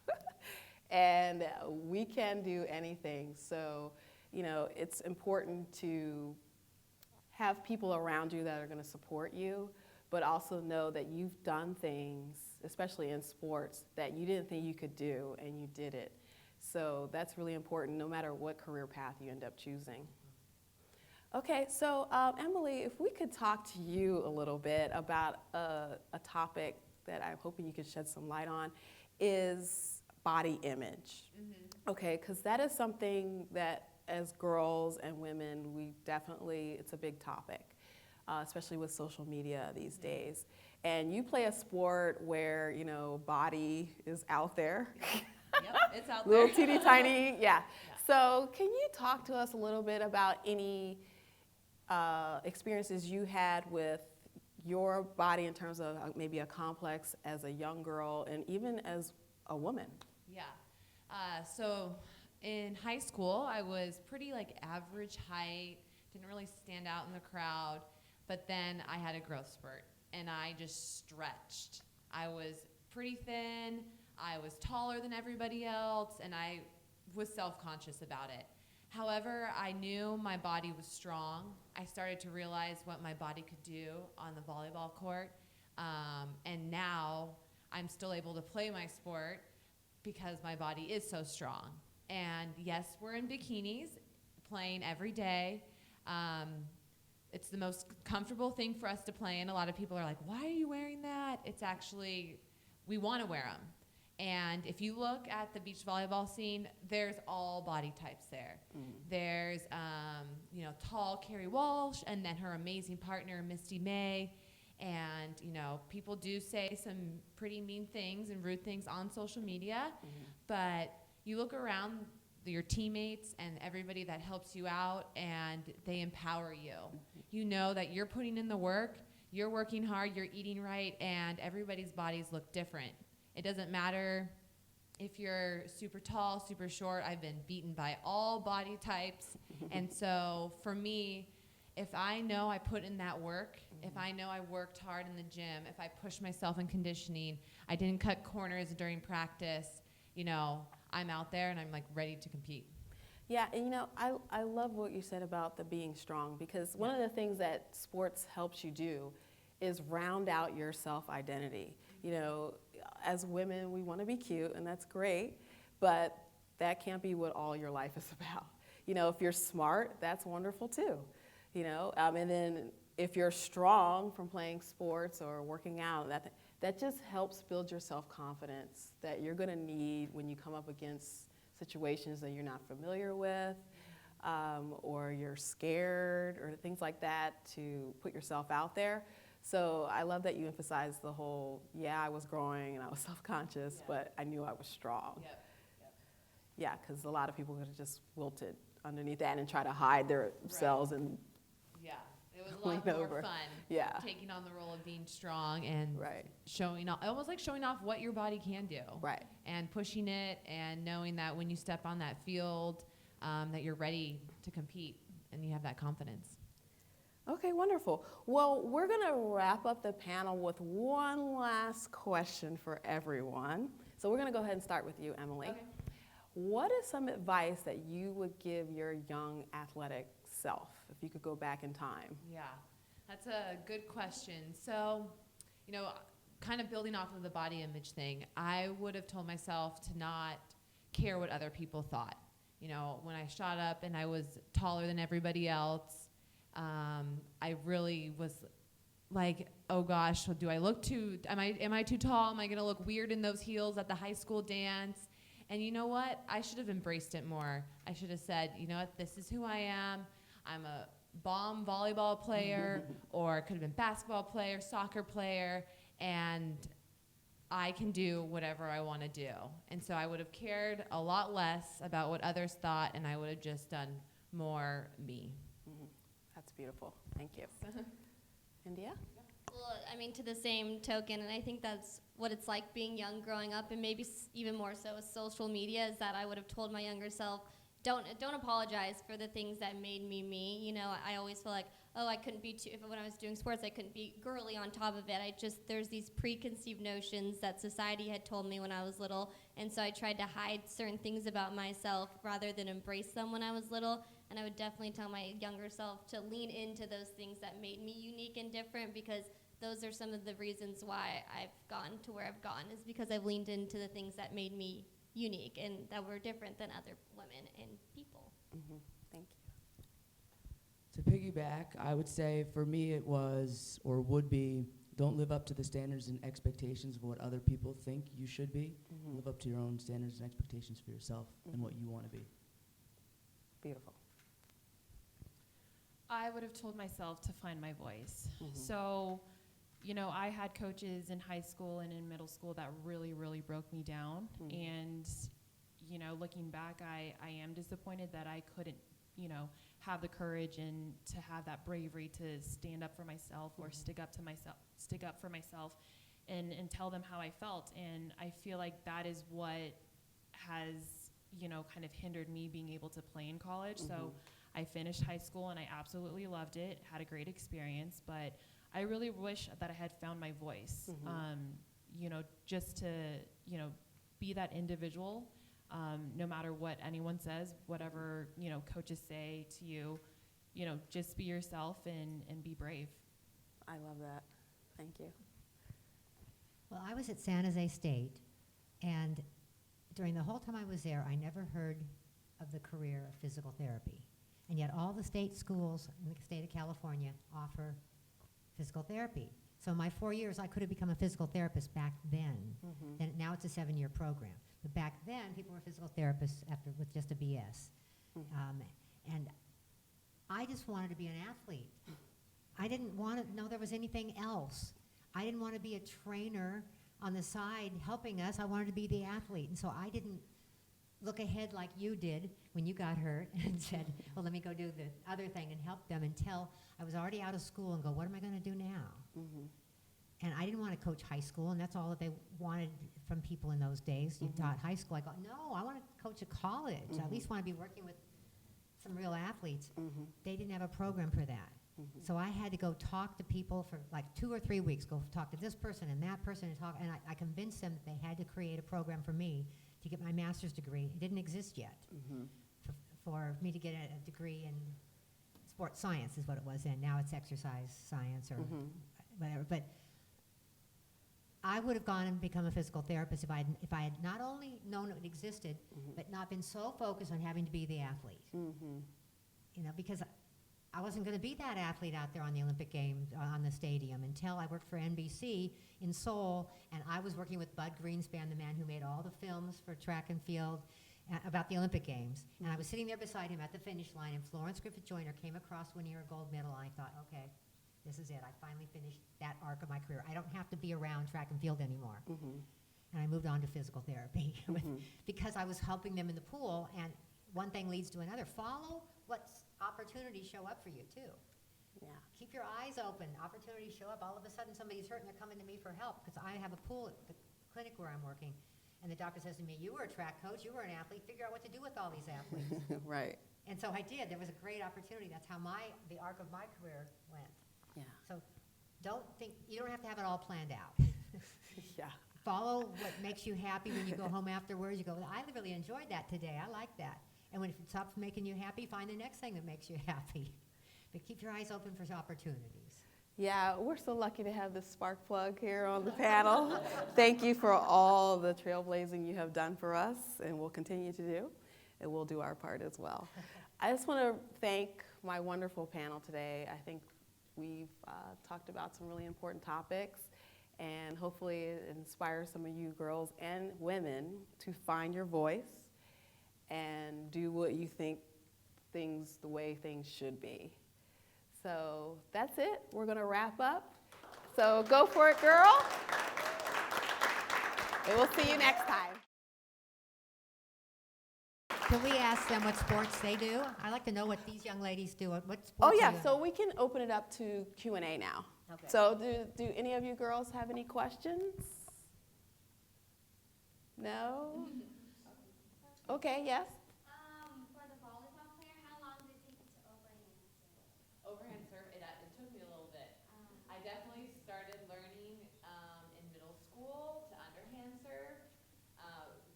and we can do anything. So, you know, it's important to have people around you that are going to support you, but also know that you've done things, especially in sports, that you didn't think you could do, and you did it. So that's really important no matter what career path you end up choosing. Okay, so Emily, if we could talk to you a little bit about a topic that I'm hoping you could shed some light on, is body image. Okay, because that is something that as girls and women, it's a big topic, especially with social media these days. And you play a sport where, body is out there. Yep, it's out there. Little teeny tiny, yeah. So can you talk to us a little bit about any experiences you had with your body in terms of maybe a complex as a young girl and even as a woman? Yeah. So in high school, I was pretty average height, didn't really stand out in the crowd, but then I had a growth spurt and I just stretched. I was pretty thin, I was taller than everybody else, and I was self-conscious about it. However, I knew my body was strong. I started to realize what my body could do on the volleyball court, and now I'm still able to play my sport because my body is so strong. And yes, we're in bikinis, playing every day. It's the most comfortable thing for us to play in. A lot of people are like, why are you wearing that? It's actually, we want to wear them. And if you look at the beach volleyball scene, there's all body types there. There's, tall Carrie Walsh, and then her amazing partner, Misty May. And, people do say some pretty mean things and rude things on social media, but you look around your teammates and everybody that helps you out, and they empower you. You know that you're putting in the work, you're working hard, you're eating right, and everybody's bodies look different. It doesn't matter if you're super tall, super short. I've been beaten by all body types. And so for me, if I know I put in that work, if I know I worked hard in the gym, if I pushed myself in conditioning, I didn't cut corners during practice, I'm out there and I'm ready to compete. Yeah, and I love what you said about the being strong, because one of the things that sports helps you do is round out your self-identity. As women, we want to be cute, and that's great, but that can't be what all your life is about. If you're smart, that's wonderful too. And then if you're strong from playing sports or working out, that just helps build your self-confidence that you're going to need when you come up against situations that you're not familiar with, or you're scared or things like that, to put yourself out there. So I love that you emphasize the whole, I was growing and I was self-conscious, but I knew I was strong. Yep. Yeah, because a lot of people could have just wilted underneath that and try to hide themselves and it was a lot more fun. Yeah. Taking on the role of being strong and Right. showing off, almost like showing off what your body can do. Right. And pushing it and knowing that when you step on that field, that you're ready to compete and you have that confidence. Okay, wonderful. Well, we're going to wrap up the panel with one last question for everyone. So we're going to go ahead and start with you, Emily. Okay. What is some advice that you would give your young athletic self if you could go back in time? Yeah, that's a good question. So, kind of building off of the body image thing, I would have told myself to not care what other people thought. When I shot up and I was taller than everybody else, I really was like, oh gosh, am I too tall? Am I going to look weird in those heels at the high school dance? And you know what? I should have embraced it more. I should have said, you know what? This is who I am. I'm a bomb volleyball player, or could have been basketball player, soccer player, and I can do whatever I want to do. And so I would have cared a lot less about what others thought, and I would have just done more me. That's beautiful. Thank you. India? Well, to the same token, and I think that's what it's like being young growing up, and maybe even more so with social media, is that I would have told my younger self, don't apologize for the things that made me me. I always feel like, I couldn't be when I was doing sports, I couldn't be girly on top of it. There's these preconceived notions that society had told me when I was little, and so I tried to hide certain things about myself rather than embrace them when I was little. And I would definitely tell my younger self to lean into those things that made me unique and different, because those are some of the reasons why I've gotten to where I've gone, is because I've leaned into the things that made me unique and that we're different than other women and people. Thank you. To piggyback, I would say for me it was, or would be, don't live up to the standards and expectations of what other people think you should be. Live up to your own standards and expectations for yourself and what you want to be. Beautiful. I would have told myself to find my voice. So, you know, I had coaches in high school and in middle school that really, really broke me down. And, you know, looking back, I am disappointed that I couldn't, you know, have the courage and to have that bravery to stand up for myself or stick up for myself and tell them how I felt. And I feel like that is what has, you know, kind of hindered me being able to play in college. So I finished high school and I absolutely loved it, had a great experience, but I really wish that I had found my voice, you know, just to, you know, be that individual, no matter what anyone says, whatever, you know, coaches say to you, you know, just be yourself and be brave. I love that. Thank you. Well, I was at San Jose State, and during the whole time I was there, I never heard of the career of physical therapy. And yet all the state schools in the state of California offer physical therapy. So in my 4 years, I could have become a physical therapist back then. Then now it's a 7-year program. But back then, people were physical therapists with just a BS. And I just wanted to be an athlete. I didn't want to know there was anything else. I didn't want to be a trainer on the side helping us. I wanted to be the athlete. And so I didn't look ahead like you did when you got hurt and said, well, let me go do the other thing and help them until I was already out of school and go, what am I going to do now? And I didn't want to coach high school, and that's all that they wanted from people in those days. You taught high school. I go, no, I want to coach a college. I at least want to be working with some real athletes. They didn't have a program for that. So I had to go talk to people for like 2 or 3 weeks, go talk to this person and that person and talk, and I convinced them that they had to create a program for me to get my master's degree. It didn't exist yet. For me to get a degree in sports science is what it was then. Now it's exercise science or whatever. But I would have gone and become a physical therapist if I had not only known it existed, but not been so focused on having to be the athlete. You know, because I wasn't going to be that athlete out there on the Olympic Games, on the stadium, until I worked for NBC in Seoul, and I was working with Bud Greenspan, the man who made all the films for track and field about the Olympic Games. And I was sitting there beside him at the finish line, and Florence Griffith Joyner came across winning her gold medal, and I thought, okay, this is it. I finally finished that arc of my career. I don't have to be around track and field anymore. And I moved on to physical therapy because I was helping them in the pool, and one thing leads to another. Follow what opportunities show up for you, too. Keep your eyes open. Opportunities show up. All of a sudden, somebody's hurt, and they're coming to me for help because I have a pool at the clinic where I'm working. And the doctor says to me, you were a track coach, you were an athlete, figure out what to do with all these athletes. Right. And so I did. There was a great opportunity. That's how the arc of my career went. So you don't have to have it all planned out. Follow what makes you happy when you go home afterwards. You go, I really enjoyed that today. I like that. And when it stops making you happy, find the next thing that makes you happy. But keep your eyes open for opportunities. Yeah, we're so lucky to have this spark plug here on the panel. Thank you for all the trailblazing you have done for us and will continue to do, and we'll do our part as well. I just want to thank my wonderful panel today. I think we've talked about some really important topics, and hopefully it inspires some of you girls and women to find your voice and do what you think the way things should be. So that's it. We're going to wrap up. So go for it, girl. And we'll see you next time. Can we ask them what sports they do? I'd like to know what these young ladies do. What sports Oh, yeah. do you So we can open it up to Q&A now. Okay. So do any of you girls have any questions? No? Okay, yes? For the volleyball player, how long did it take you to overhand serve? Overhand serve, it took me a little bit. I definitely started learning in middle school to underhand serve.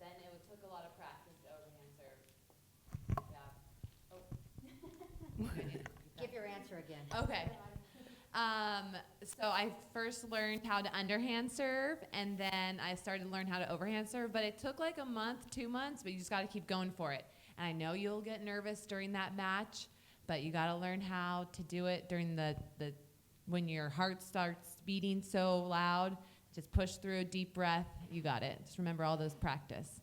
Then it took a lot of practice to overhand serve. Yeah. Oh. Give your answer again. Okay. So I first learned how to underhand serve, and then I started to learn how to overhand serve. But it took like a month, 2 months, but you just got to keep going for it. And I know you'll get nervous during that match, but you got to learn how to do it during the when your heart starts beating so loud. Just push through, deep breath. You got it. Just remember all those practice.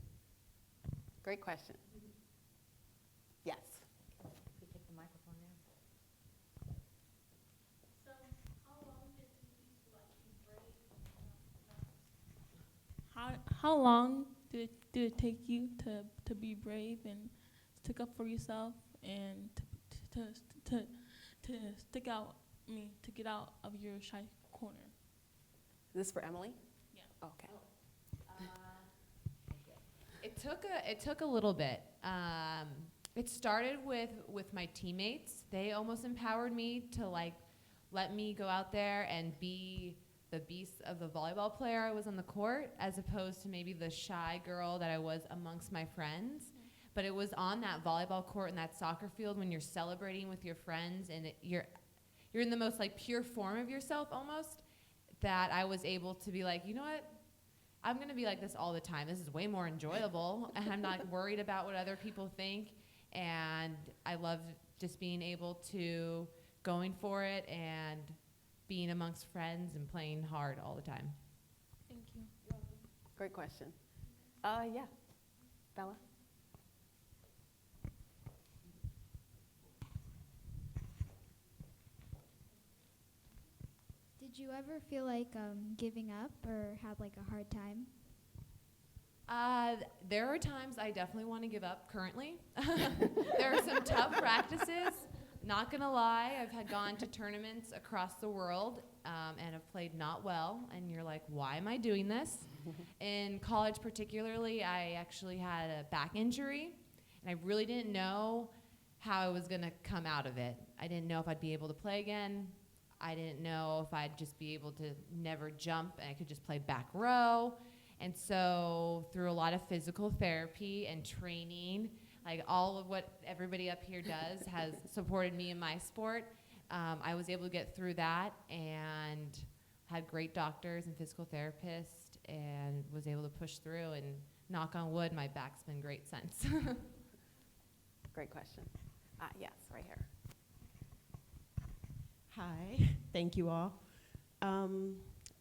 Great question. Yes. We take the microphone there. How long did it take you to be brave and stick up for yourself and to stick out? To get out of your shy corner. Is this for Emily? Yeah. Okay. It took a little bit. It started with my teammates. They almost empowered me to let me go out there and be the beast of the volleyball player I was on the court, as opposed to maybe the shy girl that I was amongst my friends. Mm-hmm. But it was on that volleyball court and that soccer field when you're celebrating with your friends and you're in the most pure form of yourself almost, that I was able to be like, you know what? I'm going to be like this all the time. This is way more enjoyable, and I'm not worried about what other people think. And I love just being able to going for it and being amongst friends and playing hard all the time. Thank you. Great question. Yeah. Bella? Did you ever feel like giving up or have a hard time? There are times I definitely want to give up currently. There are some tough practices. Not going to lie, I've had gone to tournaments across the world and have played not well. And you're like, why am I doing this? In college particularly, I actually had a back injury. And I really didn't know how I was going to come out of it. I didn't know if I'd be able to play again. I didn't know if I'd just be able to never jump and I could just play back row. And so through a lot of physical therapy and training, all of what everybody up here does has supported me in my sport. I was able to get through that and had great doctors and physical therapists and was able to push through, and knock on wood, my back's been great since. Great question. Yes, right here. Hi, thank you all. I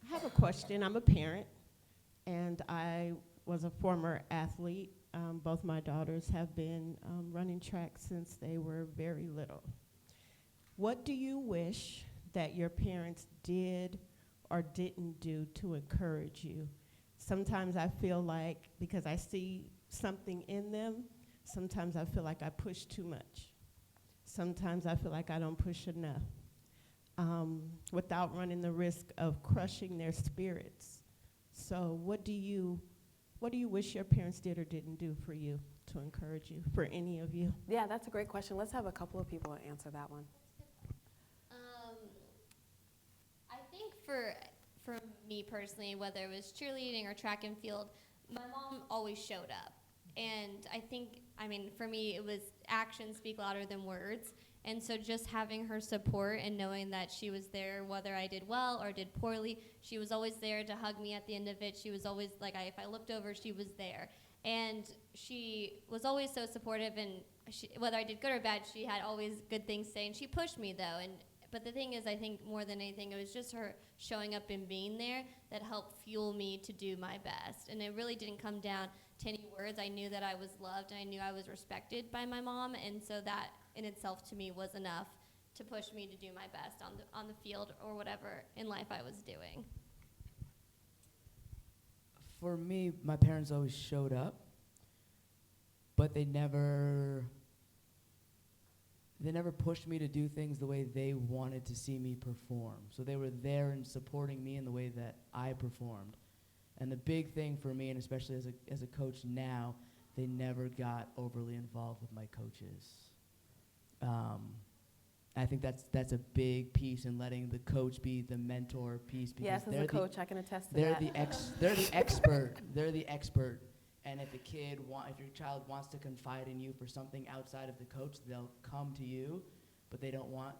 have a question. I'm a parent, and I was a former athlete. Both my daughters have been running track since they were very little. What do you wish that your parents did or didn't do to encourage you? Sometimes I feel like, because I see something in them, sometimes I feel like I push too much. Sometimes I feel like I don't push enough. Without running the risk of crushing their spirits. So what do you wish your parents did or didn't do for you to encourage you, for any of you? Yeah, that's a great question. Let's have a couple of people answer that one. I think for me personally, whether it was cheerleading or track and field, my mom always showed up. And I think, for me, it was actions speak louder than words. And so just having her support and knowing that she was there, whether I did well or did poorly, she was always there to hug me at the end of it. She was always, if I looked over, she was there. And she was always so supportive, and whether I did good or bad, she had always good things to say. And she pushed me, though. But the thing is, I think more than anything, it was just her showing up and being there that helped fuel me to do my best. And it really didn't come down to any words. I knew that I was loved, and I knew I was respected by my mom, and so that in itself to me was enough to push me to do my best on the field or whatever in life I was doing. For me, my parents always showed up, but they never pushed me to do things the way they wanted to see me perform. So they were there and supporting me in the way that I performed. And the big thing for me, and especially as a coach now, they never got overly involved with my coaches. I think that's a big piece in letting the coach be the mentor piece. Yes, as a coach, I can attest to they're that. They're the expert. They're the expert. And if if your child wants to confide in you for something outside of the coach, they'll come to you, but they don't want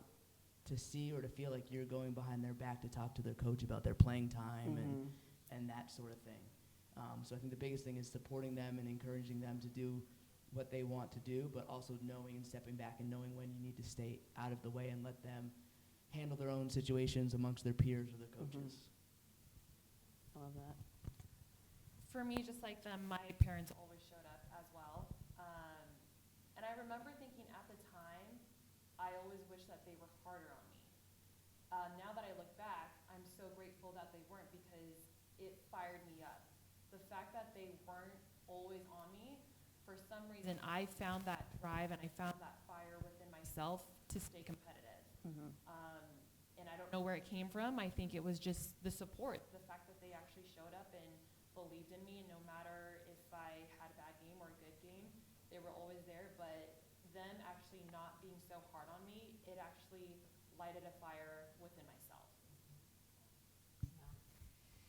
to see or to feel like you're going behind their back to talk to their coach about their playing time and that sort of thing. So I think the biggest thing is supporting them and encouraging them to do what they want to do, but also knowing and stepping back and knowing when you need to stay out of the way and let them handle their own situations amongst their peers or their coaches. I love that. For me, just like them, my parents always showed up as well. And I remember thinking at the time, I always wished that they were harder on me. Now that I look back, I'm so grateful that they weren't, because it fired me up. The fact that they weren't always on me, for some reason, I found that drive and I found that fire within myself to stay competitive. And I don't know where it came from. I think it was just the support, the fact that they actually showed up and believed in me, and no matter if I had a bad game or a good game, they were always there. But them actually not being so hard on me, it actually lighted a fire within myself.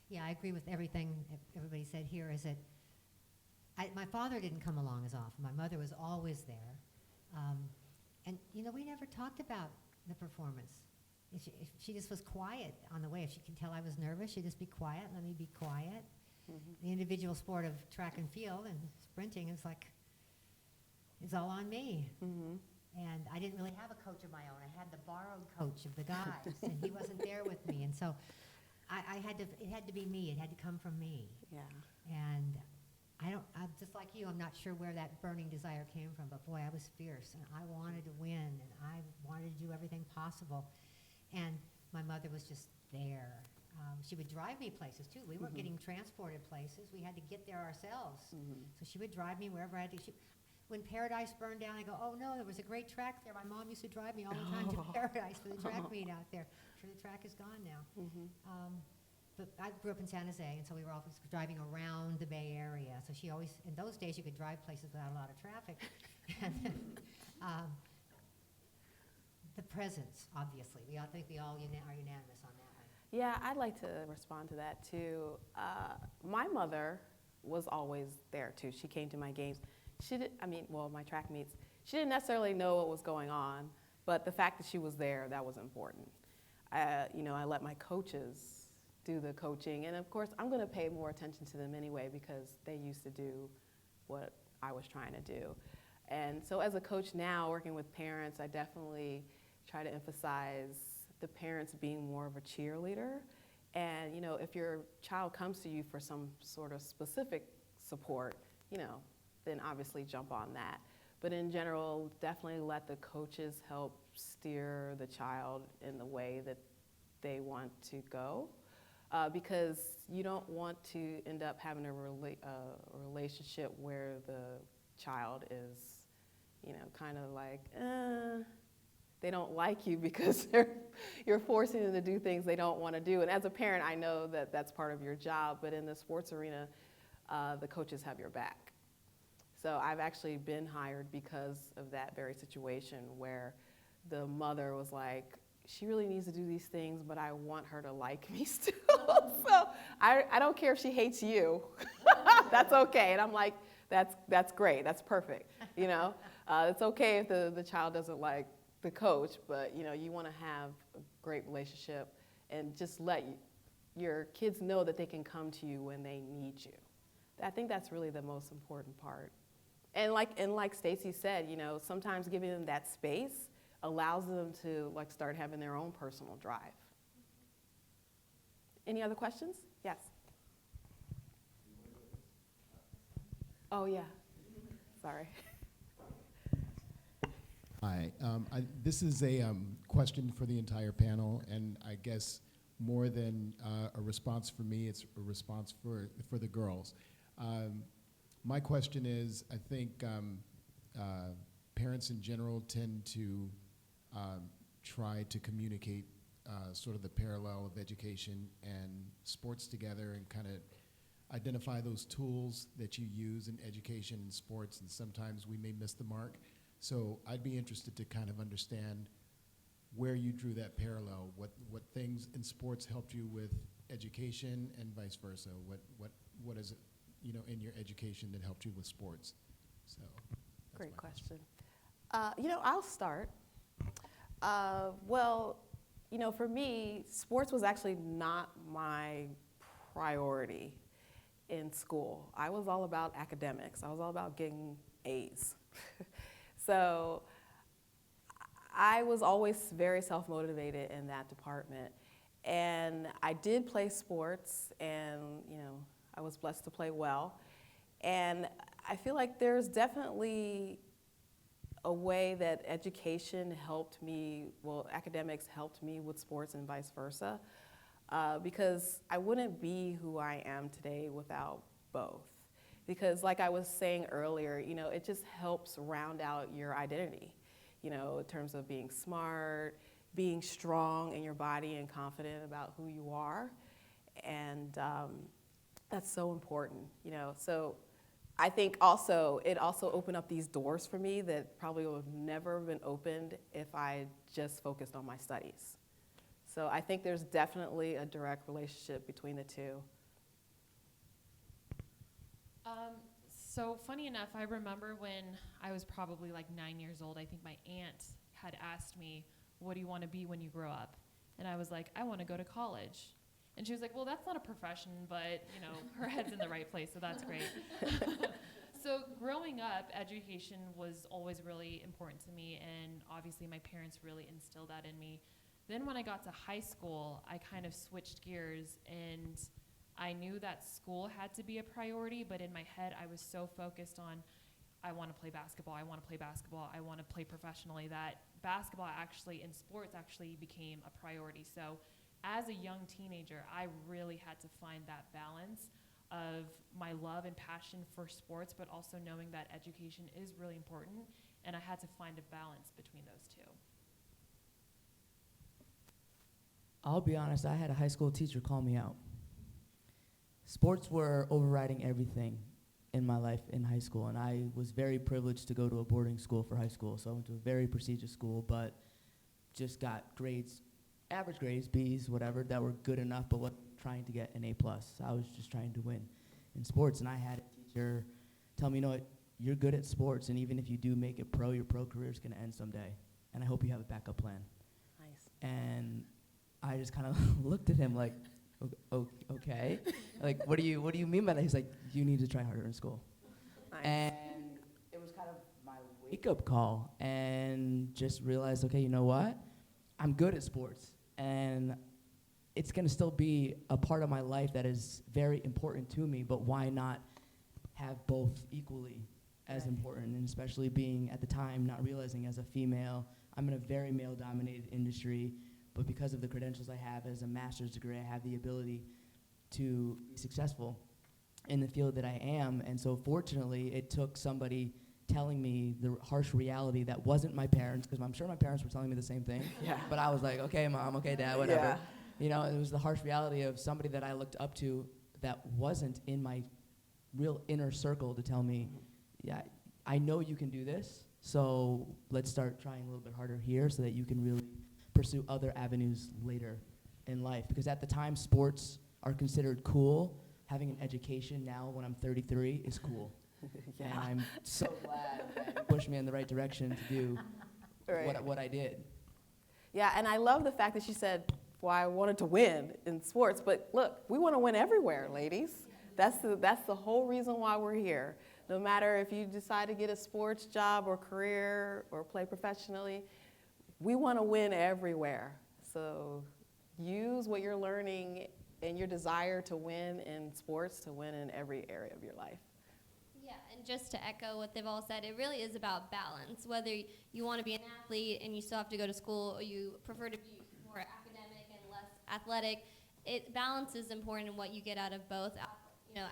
Yeah, I agree with everything everybody said here. Is that my father didn't come along as often. My mother was always there. And, you know, we never talked about the performance. If she just was quiet on the way. If she could tell I was nervous, she'd just be quiet, let me be quiet. The individual sport of track and field and sprinting is like, it's all on me. And I didn't really have a coach of my own. I had the borrowed coach of the guys, and he wasn't there with me. And so it had to be me. It had to come from me. Yeah. And I'm just like you, I'm not sure where that burning desire came from, but boy, I was fierce, and I wanted to win, and I wanted to do everything possible. And my mother was just there. She would drive me places, too. We weren't getting transported places. We had to get there ourselves. So she would drive me wherever I had to. When Paradise burned down, I go, oh, no, there was a great track there. My mom used to drive me all the time to Paradise for the track meet out there. I'm sure the track is gone now. But I grew up in San Jose, and so we were always driving around the Bay Area. So she always, in those days, you could drive places without a lot of traffic. The presence, obviously. I think we all are unanimous on that one. Yeah, I'd like to respond to that too. My mother was always there too. She came to my games. My track meets. She didn't necessarily know what was going on, but the fact that she was there, that was important. I let my coaches do the coaching, and of course, I'm going to pay more attention to them anyway because they used to do what I was trying to do. And so as a coach now, working with parents, I definitely try to emphasize the parents being more of a cheerleader. And, if your child comes to you for some sort of specific support, then obviously jump on that. But in general, definitely let the coaches help steer the child in the way that they want to go. Because you don't want to end up having a relationship where the child is, kind of like, they don't like you because you're forcing them to do things they don't want to do. And as a parent, I know that that's part of your job, but in the sports arena, the coaches have your back. So I've actually been hired because of that very situation where the mother was like, she really needs to do these things, but I want her to like me still. So I don't care if she hates you. That's okay. And I'm like, that's great. That's perfect. It's okay if the child doesn't like the coach, but you want to have a great relationship and just let your kids know that they can come to you when they need you. I think that's really the most important part. And like Stacey said, sometimes giving them that space allows them to start having their own personal drive. Any other questions? Yes. Oh yeah. Sorry. Hi. This is a question for the entire panel, and I guess more than a response for me, it's a response for the girls. My question is, I think parents in general tend to try to communicate sort of the parallel of education and sports together and kind of identify those tools that you use in education and sports, and sometimes we may miss the mark. So I'd be interested to kind of understand where you drew that parallel, what things in sports helped you with education and vice versa. What is it, in your education that helped you with sports? So great question. I'll start. Well, you know, for me, sports was actually not my priority in school. I was all about academics. I was all about getting A's. So I was always very self-motivated in that department. And I did play sports, and, you know, I was blessed to play well. And I feel like there's definitely a way that education helped me, well, academics helped me with sports and vice versa, because I wouldn't be who I am today without both. Because like I was saying earlier, you know, it just helps round out your identity, you know, in terms of being smart, being strong in your body and confident about who you are. And that's so important, you know. So I think also, it also opened up these doors for me that probably would have never been opened if I just focused on my studies. So I think there's definitely a direct relationship between the two. So funny enough, I remember when I was probably like 9 years old, I think my aunt had asked me, what do you want to be when you grow up? And I was like, I want to go to college. And she was like, well, that's not a profession, but, you know, her head's in the right place, so that's great. So growing up, education was always really important to me, and obviously my parents really instilled that in me. Then when I got to high school, I kind of switched gears, and I knew that school had to be a priority, but in my head, I was so focused on, I want to play basketball, I want to play basketball, I want to play professionally, that basketball actually, and sports actually became a priority. So as a young teenager, I really had to find that balance of my love and passion for sports, but also knowing that education is really important, and I had to find a balance between those two. I'll be honest, I had a high school teacher call me out. Sports were overriding everything in my life in high school, and I was very privileged to go to a boarding school for high school, so I went to a very prestigious school, but just got grades, average grades, B's, whatever, that were good enough, but wasn't trying to get an A+. I was just trying to win in sports, and I had a teacher tell me, you know what, you're good at sports, and even if you do make it pro, your pro career is going to end someday, and I hope you have a backup plan. Nice. And I just kind of looked at him like, okay, like, what do you mean by that? He's like, you need to try harder in school. Nice. And it was kind of my wake-up call, and just realized, okay, you know what? I'm good at sports, and it's going to still be a part of my life that is very important to me, but why not have both equally as important, and especially being, at the time, not realizing as a female, I'm in a very male-dominated industry, but because of the credentials I have as a master's degree, I have the ability to be successful in the field that I am. And so fortunately, it took somebody telling me the harsh reality that wasn't my parents, because I'm sure my parents were telling me the same thing. Yeah. But I was like, okay, Mom, okay, Dad, whatever. Yeah. You know, it was the harsh reality of somebody that I looked up to that wasn't in my real inner circle to tell me, yeah, I know you can do this, so let's start trying a little bit harder here so that you can really pursue other avenues later in life. Because at the time, sports are considered cool. Having an education now, when I'm 33, is cool. Yeah. And I'm so glad that you pushed me in the right direction to do what I did. Yeah, and I love the fact that she said, well, I wanted to win in sports, but look, we want to win everywhere, ladies. That's the whole reason why we're here. No matter if you decide to get a sports job or career or play professionally, we want to win everywhere. So use what you're learning and your desire to win in sports to win in every area of your life. Yeah, and just to echo what they've all said, it really is about balance. Whether you want to be an athlete and you still have to go to school, or you prefer to be more academic and less athletic, balance is important in what you get out of both.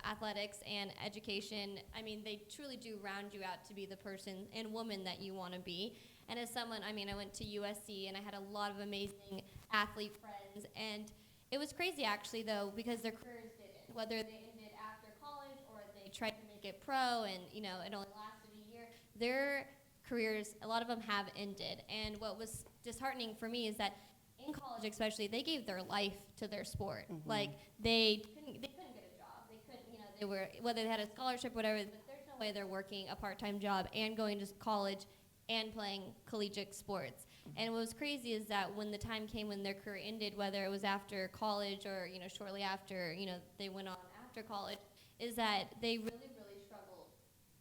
Athletics and education. I mean, they truly do round you out to be the person and woman that you want to be. And as someone, I went to USC and I had a lot of amazing athlete friends, and it was crazy actually though, because their careers didn't. Whether they ended after college or they tried to make it pro and it only lasted a year, their careers, a lot of them have ended. And what was disheartening for me is that in college especially, they gave their life to their sport. Mm-hmm. Like they couldn't get a job. They couldn't, they were, whether they had a scholarship, whatever, but there's no way they're working a part-time job and going to college and playing collegiate sports. And what was crazy is that when the time came when their career ended, whether it was after college or, you know, shortly after, you know, they went on after college, is that they really, really struggled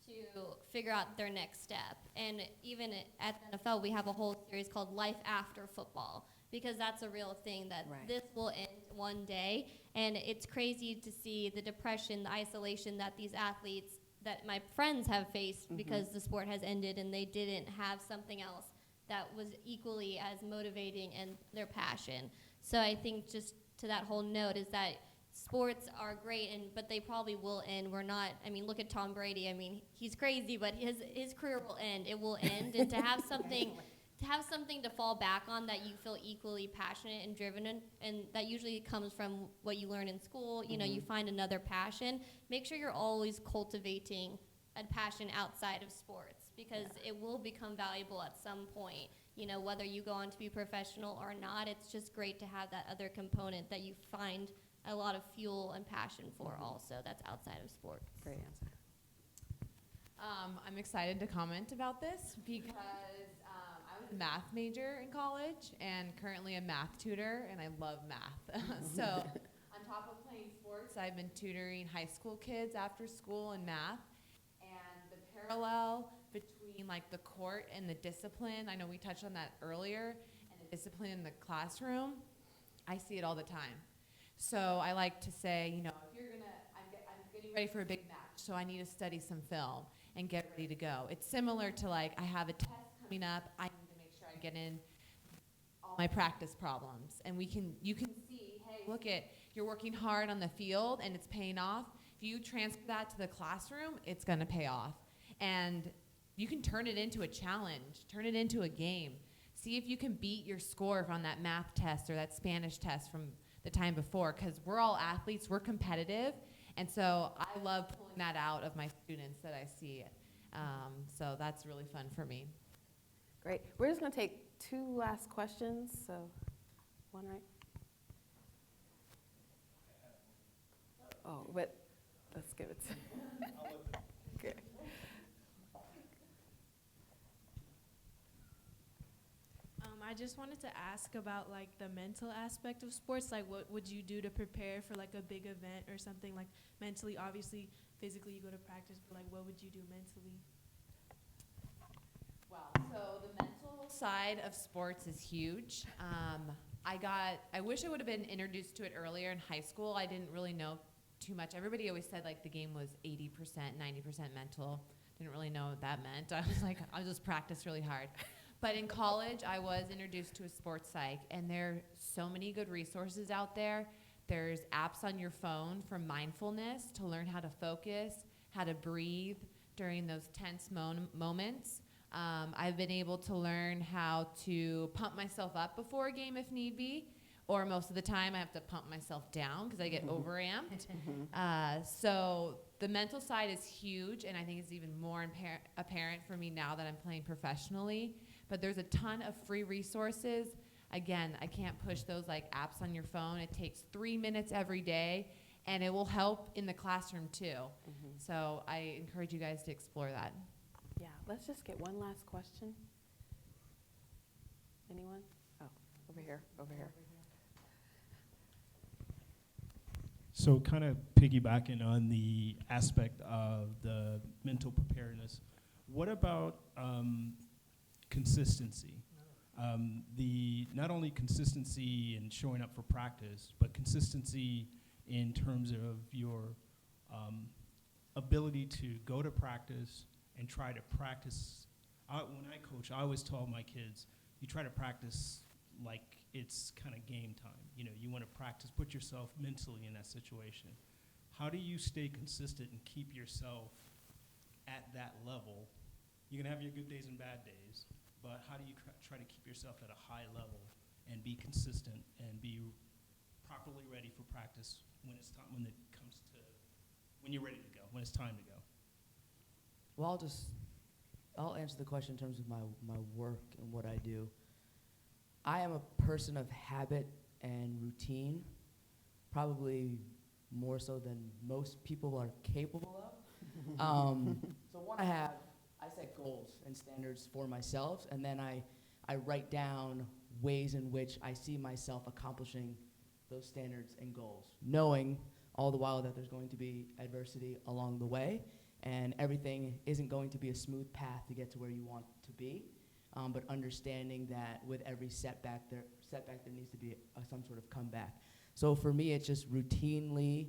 to figure out their next step. And even at the NFL, we have a whole series called Life After Football, because that's a real thing, that this will end one day. And it's crazy to see the depression, the isolation that these athletes, that my friends have faced because the sport has ended and they didn't have something else that was equally as motivating and their passion. So I think just to that whole note is that sports are great, but they probably will end. We're not, I mean, look at Tom Brady. I mean, he's crazy, but his career will end. It will end. And to have something to fall back on that you feel equally passionate and driven in, and that usually comes from what you learn in school, you know, you find another passion. Make sure you're always cultivating a passion outside of sports, because it will become valuable at some point. You know, whether you go on to be professional or not, it's just great to have that other component that you find a lot of fuel and passion for also that's outside of sports. Great answer. I'm excited to comment about this because I was a math major in college and currently a math tutor, and I love math. So on top of playing sports, I've been tutoring high school kids after school in math. And the parallel between like the court and the discipline, I know we touched on that earlier, and the discipline in the classroom, I see it all the time. So I like to say, you know, if you're I'm getting ready for a big match, so I need to study some film and get ready to go. It's similar to like, I have a test coming up, I need to make sure I get in all my practice problems. And you can see, hey, look at, you're working hard on the field and it's paying off. If you transfer that to the classroom, it's gonna pay off. And you can turn it into a challenge, turn it into a game. See if you can beat your score on that math test or that Spanish test from the time before, because we're all athletes, we're competitive, and so I love pulling that out of my students that I see. So that's really fun for me. Great. We're just going to take 2 last questions. So, one right. Oh, but let's give it to. Okay. I just wanted to ask about like the mental aspect of sports. Like, what would you do to prepare for like a big event or something? Like mentally, obviously, physically you go to practice, but like what would you do mentally? Well, so the mental side of sports is huge. I wish I would have been introduced to it earlier in high school. I didn't really know too much. Everybody always said like the game was 80%, 90% mental. Didn't really know what that meant. I was like, I'll just practice really hard. But in college, I was introduced to a sports psych, and there are so many good resources out there. There's apps on your phone for mindfulness to learn how to focus, how to breathe during those tense moments. I've been able to learn how to pump myself up before a game if need be, or most of the time I have to pump myself down because I get overamped. So the mental side is huge, and I think it's even more apparent for me now that I'm playing professionally. But there's a ton of free resources. Again, I can't push those like apps on your phone. It takes 3 minutes every day, and it will help in the classroom too. So I encourage you guys to explore that. Yeah, let's just get one last question. Anyone? Oh, over here, over here. So kind of piggybacking on the aspect of the mental preparedness, what about consistency? Not only consistency in showing up for practice, but consistency in terms of your ability to go to practice and try to practice. When I coach, I always tell my kids, you try to practice like it's kind of game time. You know, you want to practice, put yourself mentally in that situation. How do you stay consistent and keep yourself at that level? You're going to have your good days and bad days, but how do you try to keep yourself at a high level and be consistent and be properly ready for practice when it's time, when you're ready to go, when it's time to go? Well, I'll answer the question in terms of my work and what I do. I am a person of habit and routine, probably more so than most people are capable of. So I set goals and standards for myself, and then I I write down ways in which I see myself accomplishing those standards and goals, knowing all the while that there's going to be adversity along the way, and everything isn't going to be a smooth path to get to where you want to be, but understanding that with every setback there needs to be some sort of comeback. So for me, it's just routinely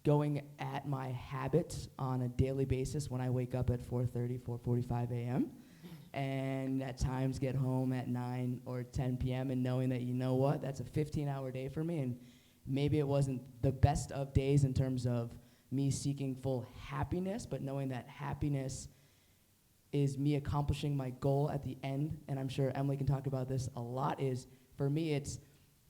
going at my habits on a daily basis when I wake up at 4:30, 4:45 a.m., and at times get home at 9 or 10 p.m. and knowing that, you know what, that's a 15-hour day for me, and maybe it wasn't the best of days in terms of me seeking full happiness, but knowing that happiness is me accomplishing my goal at the end, and I'm sure Emily can talk about this a lot, is for me it's,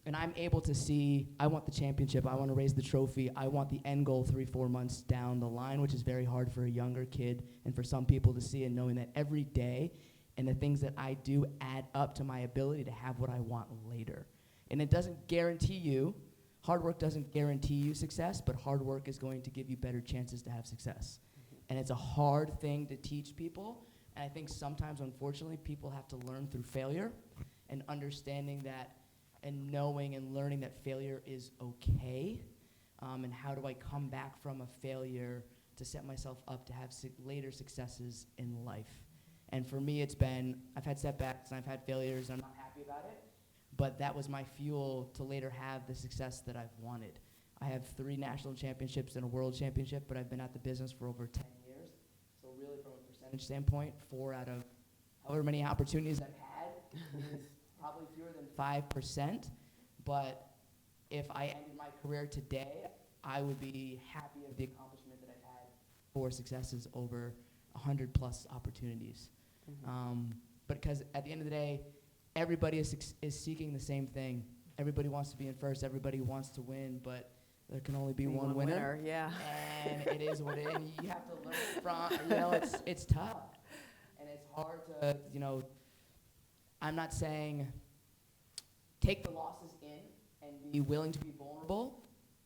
and I'm able to see, I want the championship, I want to raise the trophy, I want the end goal 3-4 months down the line, which is very hard for a younger kid and for some people to see, and knowing that every day and the things that I do add up to my ability to have what I want later. And it doesn't guarantee you, hard work doesn't guarantee you success, but hard work is going to give you better chances to have success. And it's a hard thing to teach people, and I think sometimes, unfortunately, people have to learn through failure and understanding that and knowing and learning that failure is okay, and how do I come back from a failure to set myself up to have later successes in life. And for me, it's been, I've had setbacks and I've had failures and I'm not happy about it, but that was my fuel to later have the success that I've wanted. I have 3 national championships and a world championship, but I've been at the business for over 10 years. So really from a percentage standpoint, 4 out of however many opportunities I've had is probably fewer than 5%. But if I ended my career today, I would be happy of the accomplishment that I've had 4 successes over 100 plus opportunities. But because at the end of the day, everybody is seeking the same thing. Everybody wants to be in first. Everybody wants to win, but there can only be one winner. Yeah. And it is what it is. And you have to learn from, you know, it's tough. And it's hard to, you know, I'm not saying take the losses in and be willing to be vulnerable,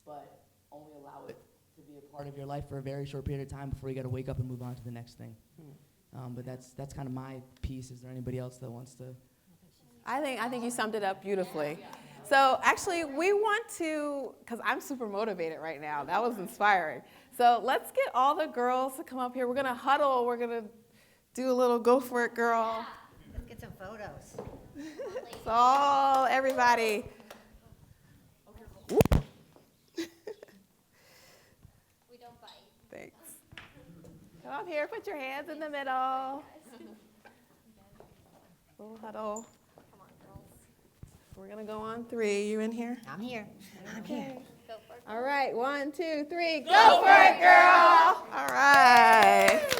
but only allow it to be a part of your life for a very short period of time before you got to wake up and move on to the next thing. But that's kind of my piece. Is there anybody else that wants to? I think you summed it up beautifully. So actually, we want to, because I'm super motivated right now. That was inspiring. So let's get all the girls to come up here. We're going to huddle. We're going to do a little go for it, girl. Let's get some photos. So everybody. We don't bite. Thanks. Come up here. Put your hands in the middle. Little huddle. Come on, girls. We're going to go on 3. You in here? I'm here. Okay. Go for it. All right. 1, 2, 3. Go for it, girl. All right.